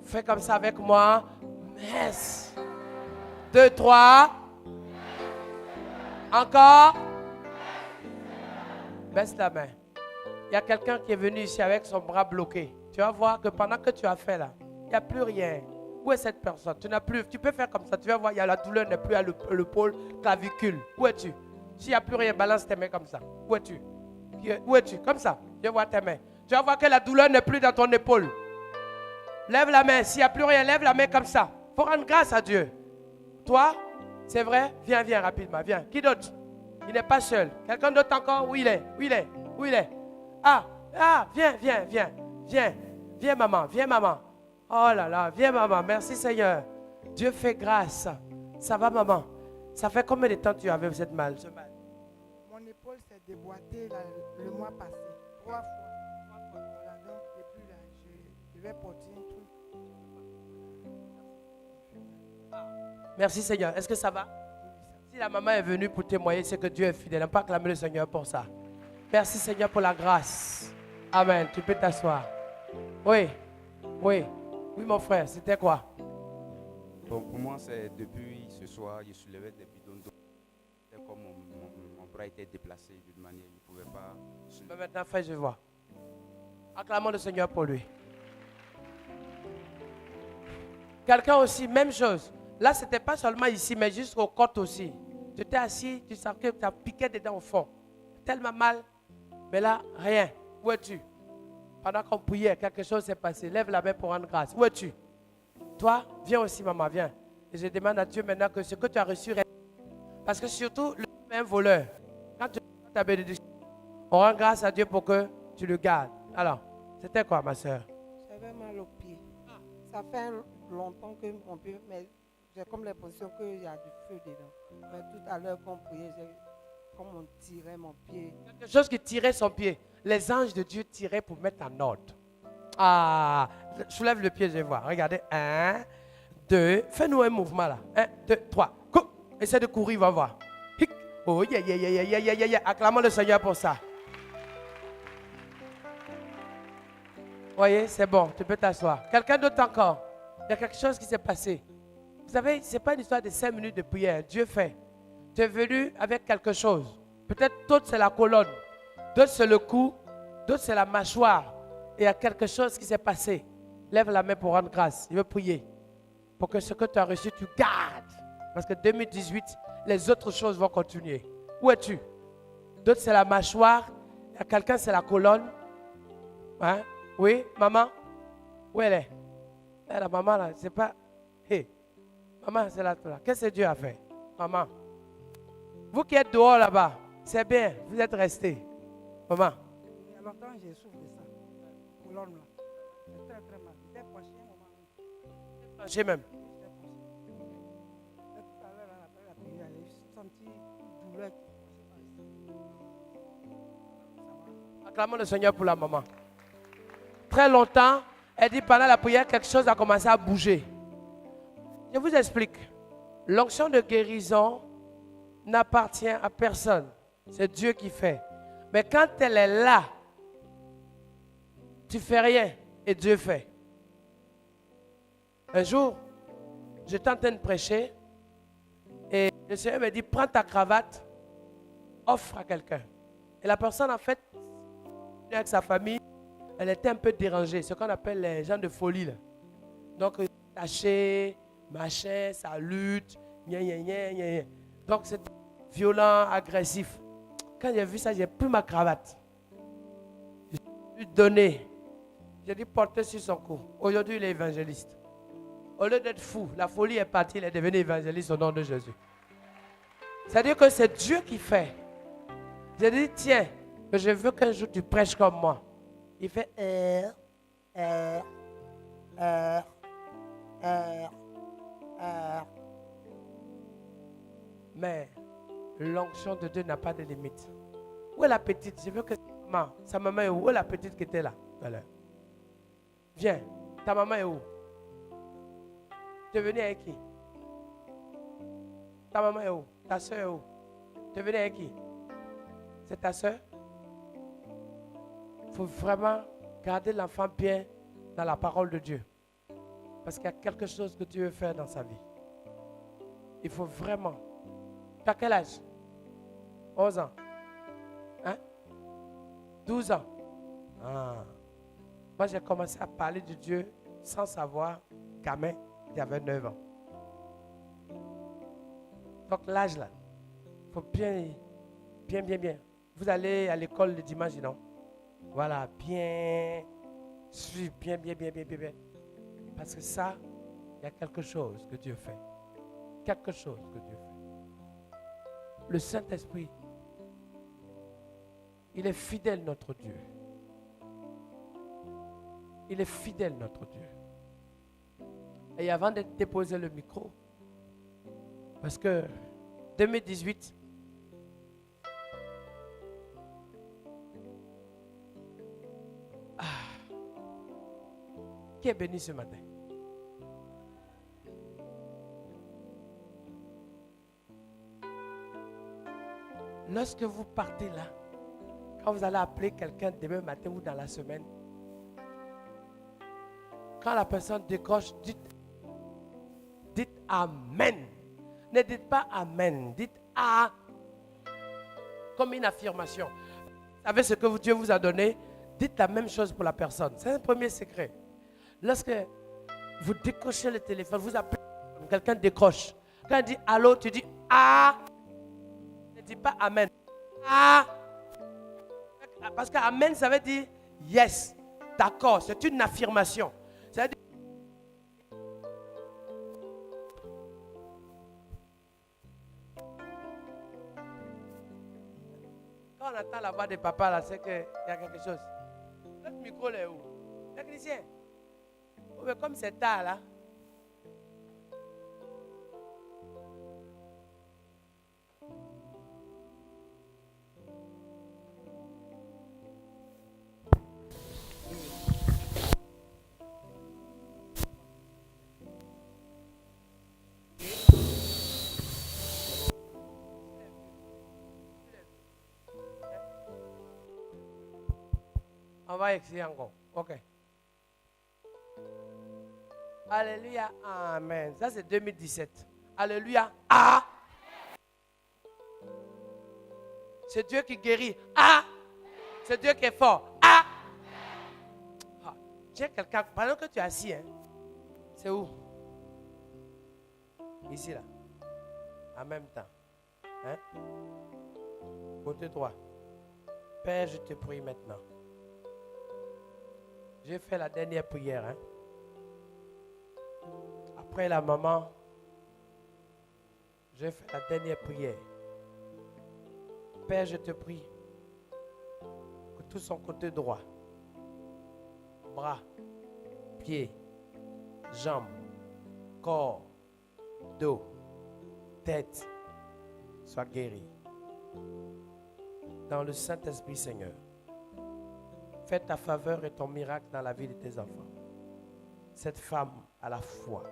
Fais comme ça avec moi. Merci. 2, 3. Encore. baisse la main. Il y a quelqu'un qui est venu ici avec son bras bloqué. Tu vas voir que pendant que tu as fait là, il n'y a plus rien. Où est cette personne? Tu n'as plus. Tu peux faire comme ça. Tu vas voir, il y a la douleur n'est plus à le pôle clavicule. Où es-tu? S'il n'y a plus rien, balance tes mains comme ça. Où es-tu? Où es-tu? Comme ça. Je vois tes mains. Tu vas voir que la douleur n'est plus dans ton épaule. Lève la main. S'il n'y a plus rien, lève la main comme ça. Il faut rendre grâce à Dieu. Toi, c'est vrai? Viens, viens rapidement. Viens. Qui d'autre? Il n'est pas seul. Quelqu'un d'autre encore? Où il est? Où il est? Où il est? Ah, viens, viens, viens. Viens. Viens, maman. Viens, maman. Oh là là. Viens, maman. Merci, Seigneur. Dieu fait grâce. Ça va, maman? Ça fait combien de temps tu avais ce mal? Mon épaule s'est déboîtée le mois passé. 3 fois. Voilà, donc depuis là, je vais porter un truc. Merci Seigneur. Est-ce que ça va? Si la maman est venue pour témoigner, c'est que Dieu est fidèle. On peut acclamer le Seigneur pour ça. Merci Seigneur pour la grâce. Amen. Tu peux t'asseoir. Oui. Oui. Oui mon frère, c'était quoi? Bon, pour moi, c'est depuis ce soir, je soulevais des bidons d'eau. C'est comme mon bras était déplacé d'une manière, je ne pouvais pas soulever. Mais maintenant, frère, je vois. Acclamons le Seigneur pour lui. Quelqu'un aussi, même chose. Là, ce n'était pas seulement ici, mais jusqu'aux côtes aussi. Tu étais assis, tu sens que tu as piqué dedans au fond. Tellement mal. Mais là, rien. Où es-tu? Pendant qu'on priait, quelque chose s'est passé. Lève la main pour rendre grâce. Où es-tu? Toi, viens aussi, maman, viens. Et je demande à Dieu maintenant que ce que tu as reçu reste. Parce que surtout, le diable est un voleur. Quand tu as ta bénédiction, on rend grâce à Dieu pour que tu le gardes. Alors, c'était quoi, ma soeur? J'avais mal au pied. Ça fait longtemps que mon pied, mais j'ai comme l'impression qu'il y a du feu dedans. Mais tout à l'heure, quand on priait, comme on tirait mon pied. Quelque chose qui tirait son pied. Les anges de Dieu tiraient pour mettre en ordre. Ah, soulève le pied, je vais voir. Regardez. 1, 2. Fais-nous un mouvement là. 1, 2, 3. Essaie de courir, va voir. Hic. Oh, yeah. Acclamons le Seigneur pour ça. Voyez, c'est bon, tu peux t'asseoir. Quelqu'un d'autre encore? Il y a quelque chose qui s'est passé. Vous savez, ce n'est pas une histoire de 5 minutes de prière. Dieu fait. Tu es venu avec quelque chose. Peut-être d'autres, c'est la colonne. D'autres, c'est le cou. D'autres, c'est la mâchoire. Et il y a quelque chose qui s'est passé. Lève la main pour rendre grâce. Je veux prier. Pour que ce que tu as reçu, tu gardes. Parce que 2018, les autres choses vont continuer. Où es-tu? D'autres, c'est la mâchoire. Il y a quelqu'un, c'est la colonne. Hein? Oui, maman? Où elle est? La maman, là, c'est pas... Hey. Maman, c'est là. Qu'est-ce que Dieu a fait? Maman. Vous qui êtes dehors là-bas, c'est bien, vous êtes restés. Maman. Il y a longtemps, j'ai souffert de ça. Colonne là. C'est très très mal. J'étais penché un moment. Penché même. Tout à l'heure, après la prière, j'ai senti une douleur. Acclamons le Seigneur pour la maman. Très longtemps, elle dit pendant la prière, quelque chose a commencé à bouger. Je vous explique. L'onction de guérison n'appartient à personne. C'est Dieu qui fait. Mais quand elle est là, tu fais rien et Dieu fait. Un jour, j'étais en train de prêcher et le Seigneur me dit, prends ta cravate, offre à quelqu'un. Et la personne, en fait, avec sa famille, elle était un peu dérangée. Ce qu'on appelle les gens de folie. Là. Donc, taché, machin, ça lutte, gna. Donc, c'est violent, agressif. Quand j'ai vu ça, j'ai pris ma cravate. Je lui ai donné. J'ai dit porter sur son cou. Aujourd'hui, il est évangéliste. Au lieu d'être fou, la folie est partie, il est devenu évangéliste au nom de Jésus. C'est-à-dire que c'est Dieu qui fait. J'ai dit, tiens, je veux qu'un jour tu prêches comme moi. Il fait Mais l'onction de Dieu n'a pas de limite. Où est la petite? Je veux que sa maman est où? Où est la petite qui était là? Voilà. Viens, ta maman est où? Tu es venu avec qui? Ta maman est où? Ta soeur est où? Tu es venu avec qui? C'est ta soeur? Il faut vraiment garder l'enfant bien dans la parole de Dieu. Parce qu'il y a quelque chose que Dieu veut faire dans sa vie. Il faut vraiment. Tu as quel âge? 11 ans. Hein? 12 ans. Ah. Moi, j'ai commencé à parler de Dieu sans savoir gamin, j'avais 9 ans. Donc l'âge là, il faut bien. Vous allez à l'école le dimanche, non? Voilà, bien suivre, bien. Parce que ça, il y a quelque chose que Dieu fait. Quelque chose que Dieu fait. Le Saint-Esprit, il est fidèle, notre Dieu. Il est fidèle, notre Dieu. Et avant de déposer le micro, parce que 2018, qui est béni ce matin? Lorsque vous partez là, quand vous allez appeler quelqu'un demain matin ou dans la semaine, quand la personne décroche, dites Amen. Ne dites pas Amen, dites A comme une affirmation. Vous savez ce que Dieu vous a donné? Dites la même chose pour la personne. C'est un premier secret. Lorsque vous décrochez le téléphone, vous appelez, quelqu'un décroche. Quand il dit allô, tu dis A. Ne dis pas Amen. A. Parce que Amen, ça veut dire yes. D'accord, c'est une affirmation. Ça veut dire quand on entend la voix de papa là, c'est qu'il y a quelque chose. Notre micro là est où? Technicien. Oh, mais comme c'est tard là. On va écrire encore. Ok. Alléluia. Amen. Ça, c'est 2017. Alléluia. Ah. C'est Dieu qui guérit. Ah. C'est Dieu qui est fort. Ah. J'ai quelqu'un. Pendant que tu es assis, hein, c'est où? Ici, là. En même temps. Hein? Côté droit. Père, je te prie maintenant. J'ai fait la dernière prière. Hein? Après la maman, j'ai fait la dernière prière. Père, je te prie que tout son côté droit, bras, pieds, jambes, corps, dos, tête, soit guéri. Dans le Saint-Esprit, Seigneur. Fais ta faveur et ton miracle dans la vie de tes enfants. Cette femme a la foi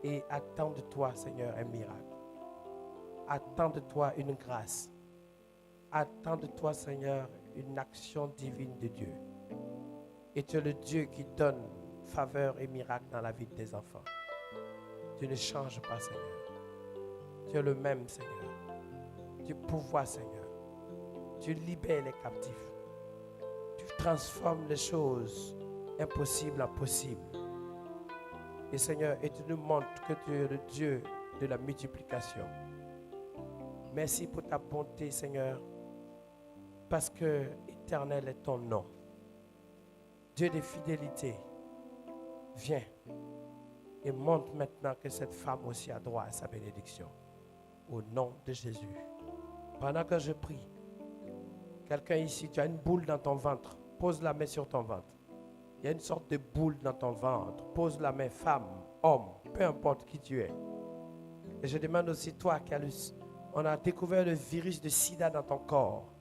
et attend de toi, Seigneur, un miracle. Attend de toi une grâce. Attend de toi, Seigneur, une action divine de Dieu. Et tu es le Dieu qui donne faveur et miracle dans la vie de tes enfants. Tu ne changes pas, Seigneur. Tu es le même, Seigneur. Tu pourvois, Seigneur. Tu libères les captifs. Tu transformes les choses impossibles en possibles. Et Seigneur, et tu nous montres que tu es le Dieu de la multiplication. Merci pour ta bonté, Seigneur, parce que éternel est ton nom. Dieu de fidélité, viens et montre maintenant que cette femme aussi a droit à sa bénédiction. Au nom de Jésus. Pendant que je prie, quelqu'un ici, tu as une boule dans ton ventre. Pose la main sur ton ventre. Il y a une sorte de boule dans ton ventre. Pose la main, femme, homme, peu importe qui tu es. Et je demande aussi, toi, on a découvert le virus de sida dans ton corps.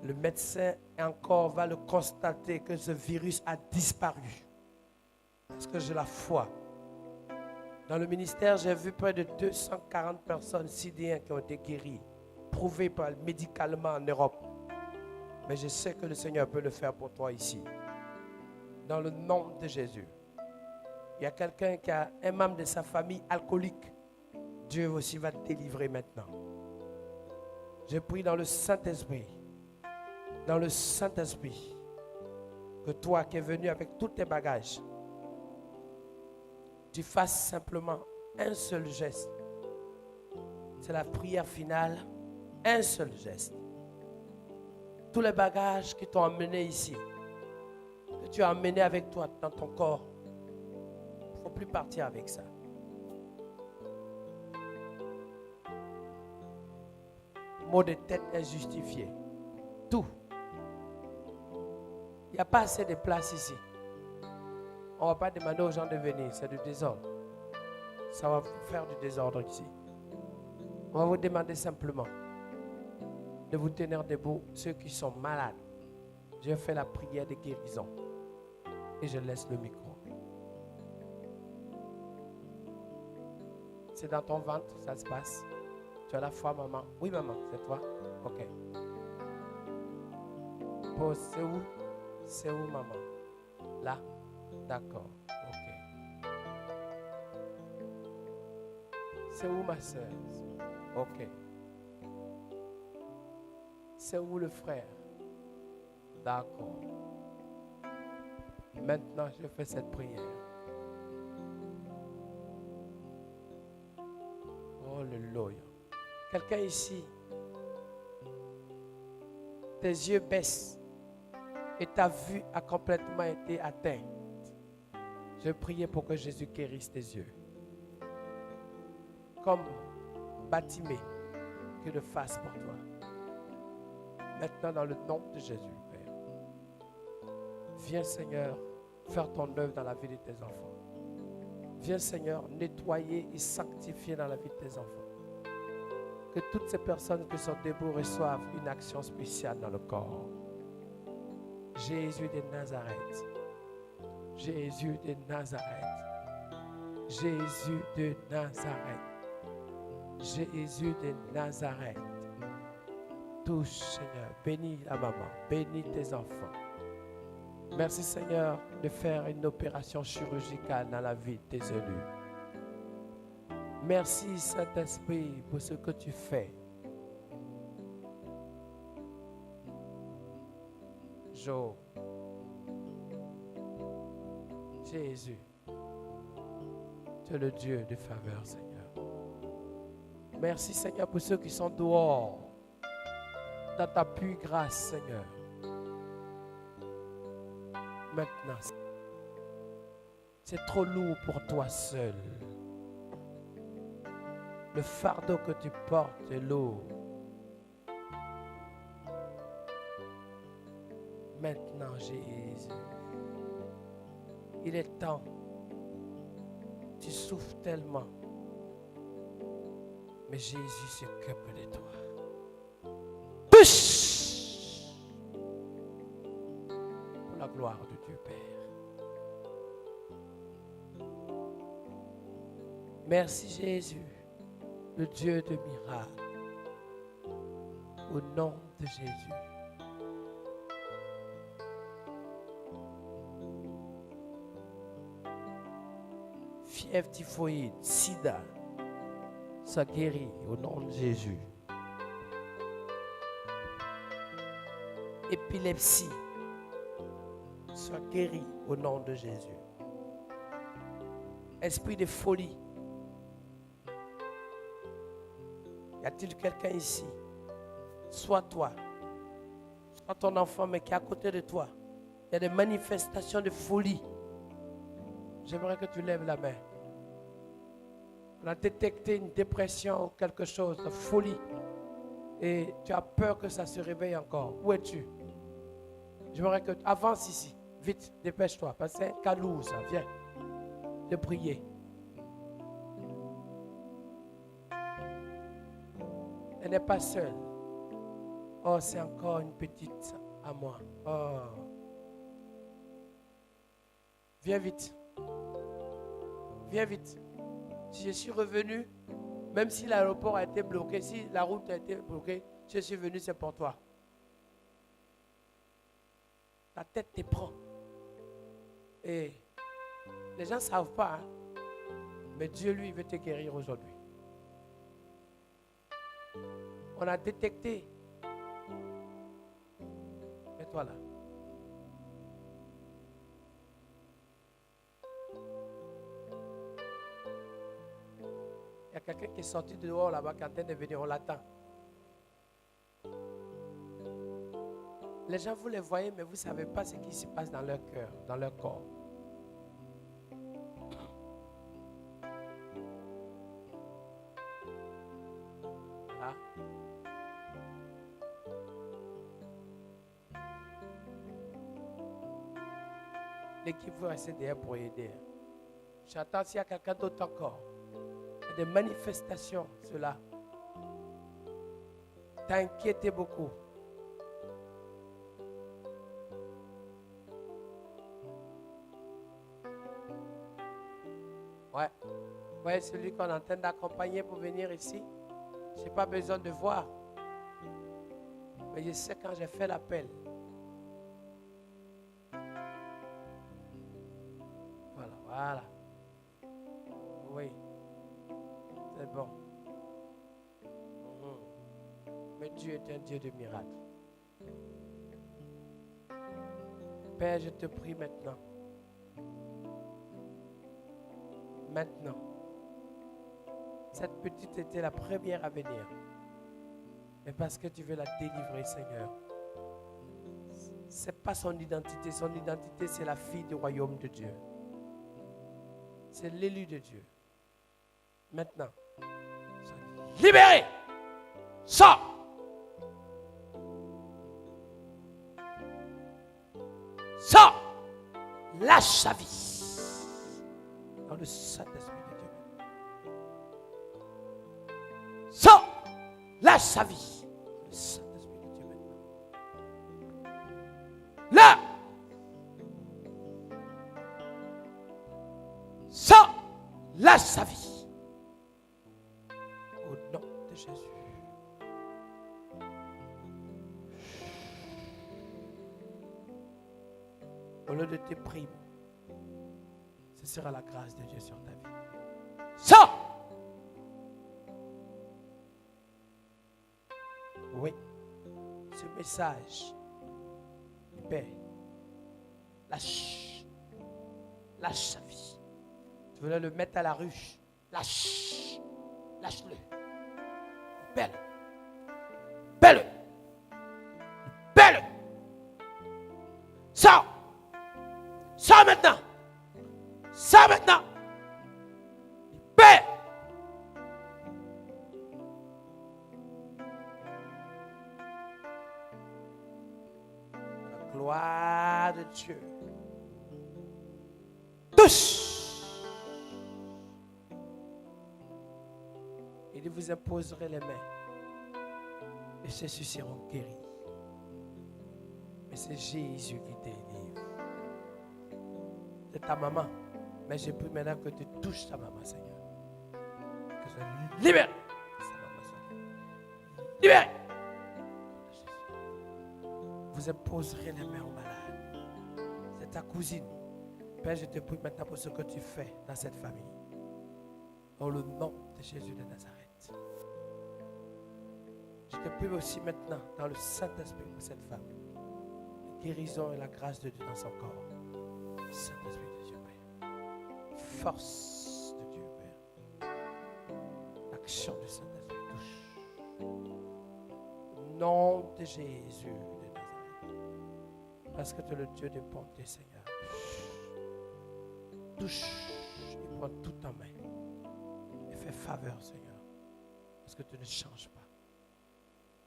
Le médecin encore va le constater que ce virus a disparu. Parce que j'ai la foi. Dans le ministère, j'ai vu près de 240 personnes sidéennes qui ont été guéries, prouvées médicalement en Europe. Mais je sais que le Seigneur peut le faire pour toi ici. Dans le nom de Jésus. Il y a quelqu'un qui a un membre de sa famille alcoolique. Dieu aussi va te délivrer maintenant. Je prie dans le Saint-Esprit dans le Saint-Esprit, que toi qui es venu avec tous tes bagages, tu fasses simplement un seul geste. C'est la prière finale, un seul geste. Tous les bagages qui t'ont amené ici, que tu as amené avec toi dans ton corps, il ne faut plus partir avec ça. Maux de tête injustifiés. Tout. Il n'y a pas assez de place ici. On ne va pas demander aux gens de venir, c'est du désordre. Ça va faire du désordre ici. On va vous demander simplement de vous tenir debout, ceux qui sont malades. Je fais la prière de guérison et je laisse le micro. C'est dans ton ventre, ça se passe. Tu as la foi, maman. Oui, maman, c'est toi. Ok. Pose, c'est où? C'est où, maman? Là? D'accord. Ok. C'est où, ma soeur? Ok. C'est où le frère? D'accord. Maintenant, je fais cette prière. Oh, Alléluia. Quelqu'un ici, tes yeux baissent et ta vue a complètement été atteinte. Je priais pour que Jésus guérisse tes yeux. Comme Bartimée, qu'il le fasse pour toi. Maintenant, dans le nom de Jésus, Père. Viens, Seigneur, faire ton œuvre dans la vie de tes enfants. Viens, Seigneur, nettoyer et sanctifier dans la vie de tes enfants. Que toutes ces personnes qui sont debout reçoivent une action spéciale dans le corps. Jésus de Nazareth. Jésus de Nazareth. Jésus de Nazareth. Jésus de Nazareth. Touche, Seigneur. Bénis la maman. Bénis tes enfants. Merci, Seigneur, de faire une opération chirurgicale dans la vie de tes élus. Merci, Saint-Esprit, pour ce que tu fais. Jo. Jésus. Tu es le Dieu de faveur, Seigneur. Merci, Seigneur, pour ceux qui sont dehors. Dans ta pure grâce, Seigneur. Maintenant, c'est trop lourd pour toi seul. Le fardeau que tu portes est lourd. Maintenant, Jésus, il est temps. Tu souffres tellement. Mais Jésus s'occupe de toi. Touche! Pour la gloire de Dieu Père. Merci Jésus, le Dieu de miracles. Au nom de Jésus. Fièvre typhoïde, sida, ça guérit au nom de Jésus. Épilepsie, soit guéri au nom de Jésus. Esprit de folie. Y a-t-il quelqu'un ici, soit toi, soit ton enfant, mais qui est à côté de toi, il y a des manifestations de folie. J'aimerais que tu lèves la main. On a détecté une dépression ou quelque chose de folie. Et tu as peur que ça se réveille encore. Où es-tu? J'aimerais que tu avances ici. Vite, dépêche-toi. Parce que c'est un calou, ça. Viens. De prier. Elle n'est pas seule. Oh, c'est encore une petite à moi. Oh. Viens vite. Viens vite. Si je suis revenu, même si l'aéroport a été bloqué, si la route a été bloquée, je suis venu, c'est pour toi. La tête te prend. Et les gens ne savent pas, hein, mais Dieu, lui, veut te guérir aujourd'hui. On a détecté toi là. Il y a quelqu'un qui est sorti dehors là-bas qui est en train de venir, on l'attend. Les gens, vous les voyez, mais vous ne savez pas ce qui se passe dans leur cœur, dans leur corps. Voilà. L'équipe veut rester derrière pour aider. J'attends s'il y a quelqu'un d'autre encore. Il y a des manifestations, cela. T'as inquiété beaucoup. Ouais. Vous voyez celui qu'on est en train d'accompagner pour venir ici. Je n'ai pas besoin de voir. Mais je sais quand j'ai fait l'appel. Voilà, voilà. Oui. C'est bon. Mais Dieu est un Dieu de miracles. Père, je te prie maintenant. Maintenant. Cette petite était la première à venir. Mais parce que tu veux la délivrer, Seigneur. Ce n'est pas son identité. Son identité, c'est la fille du royaume de Dieu. C'est l'élu de Dieu. Maintenant, sois libéré. Sors. Sors. Lâche sa vie. Dans le Saint-Esprit de Dieu. Sors. Lâche sa vie. Dans le Saint-Esprit de Dieu maintenant. Là. Sors. Lâche sa vie. Au nom de Jésus. Au lieu de tes primes, ce sera la grâce de Dieu sur ta vie. Sors! Oui, ce message, Père, lâche sa vie. Tu voulais le mettre à la ruche, lâche-le. Belle. Sors! Sors maintenant! Sors maintenant! Libère! La gloire de Dieu. Touche! Il vous imposerait les mains. Et ceux-ci seront guéris. Mais c'est Jésus qui délivre. C'est ta maman. Mais je prie maintenant que tu touches ta maman, Seigneur. Que je libère. Libère. Vous imposerez les mains aux malades. C'est ta cousine. Père, je te prie maintenant pour ce que tu fais dans cette famille. Dans le nom de Jésus de Nazareth. Je te prie aussi maintenant dans le Saint-Esprit pour cette femme. La guérison et la grâce de Dieu dans son corps. Saint-Esprit de Dieu, Père. Force de Dieu, Père. L'action du Saint-Esprit touche. Au nom de Jésus de Nazareth. Parce que tu es le Dieu de bonté, Seigneur. Touche et prends tout en main. Et fais faveur, Seigneur. Parce que tu ne changes pas.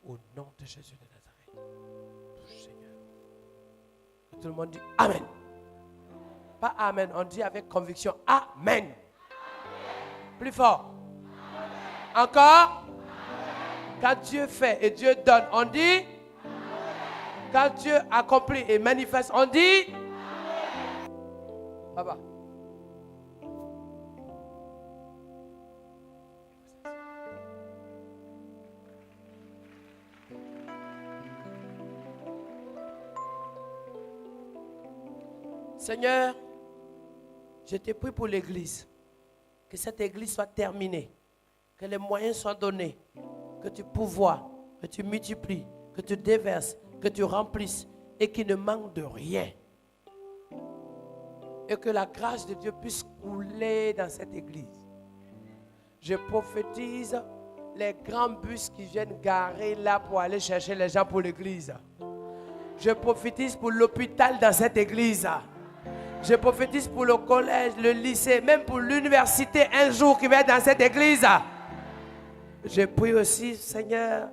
Au nom de Jésus de Nazareth. Touche, Seigneur. Que tout le monde dit Amen. Pas Amen, on dit avec conviction Amen. Plus fort. Encore. Quand Dieu fait et Dieu donne, on dit. Quand Dieu accomplit et manifeste, on dit. Baba. Seigneur, je te prie pour l'église. Que cette église soit terminée. Que les moyens soient donnés. Que tu pourvoies, que tu multiplies, que tu déverses, que tu remplisses. et qui ne manque de rien. Et que la grâce de Dieu puisse couler dans cette église. Je prophétise les grands bus qui viennent garer là pour aller chercher les gens pour l'église. Je prophétise pour l'hôpital dans cette église. Je prophétise pour le collège, le lycée, même pour l'université un jour qui va être dans cette église. Je prie aussi, Seigneur,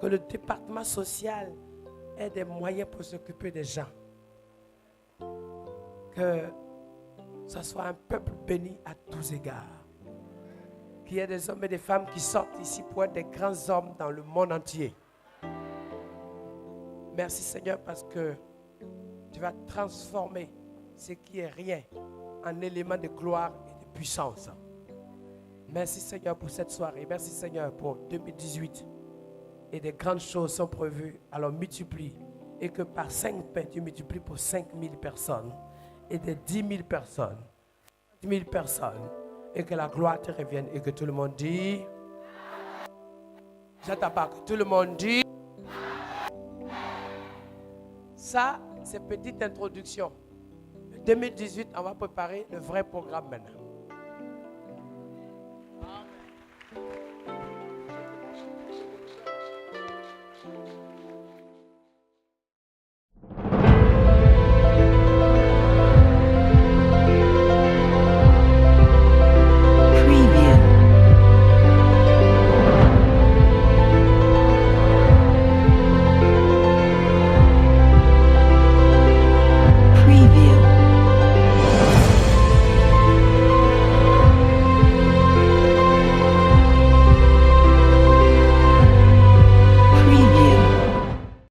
que le département social ait des moyens pour s'occuper des gens. Que ce soit un peuple béni à tous égards. Qu'il y ait des hommes et des femmes qui sortent ici pour être des grands hommes dans le monde entier. Merci Seigneur parce que tu vas transformer ce qui est rien en élément de gloire et de puissance. Merci Seigneur pour cette soirée. Merci Seigneur pour 2018. Et des grandes choses sont prévues. Alors multiplie. Et que par 5 pains, tu multiplies pour 5000 personnes. Et des 10 000 personnes. 10 000 personnes. Et que la gloire te revienne. Et que tout le monde dit. J'attends pas que tout le monde dit. Ça, c'est petite introduction. 2018, on va préparer le vrai programme maintenant.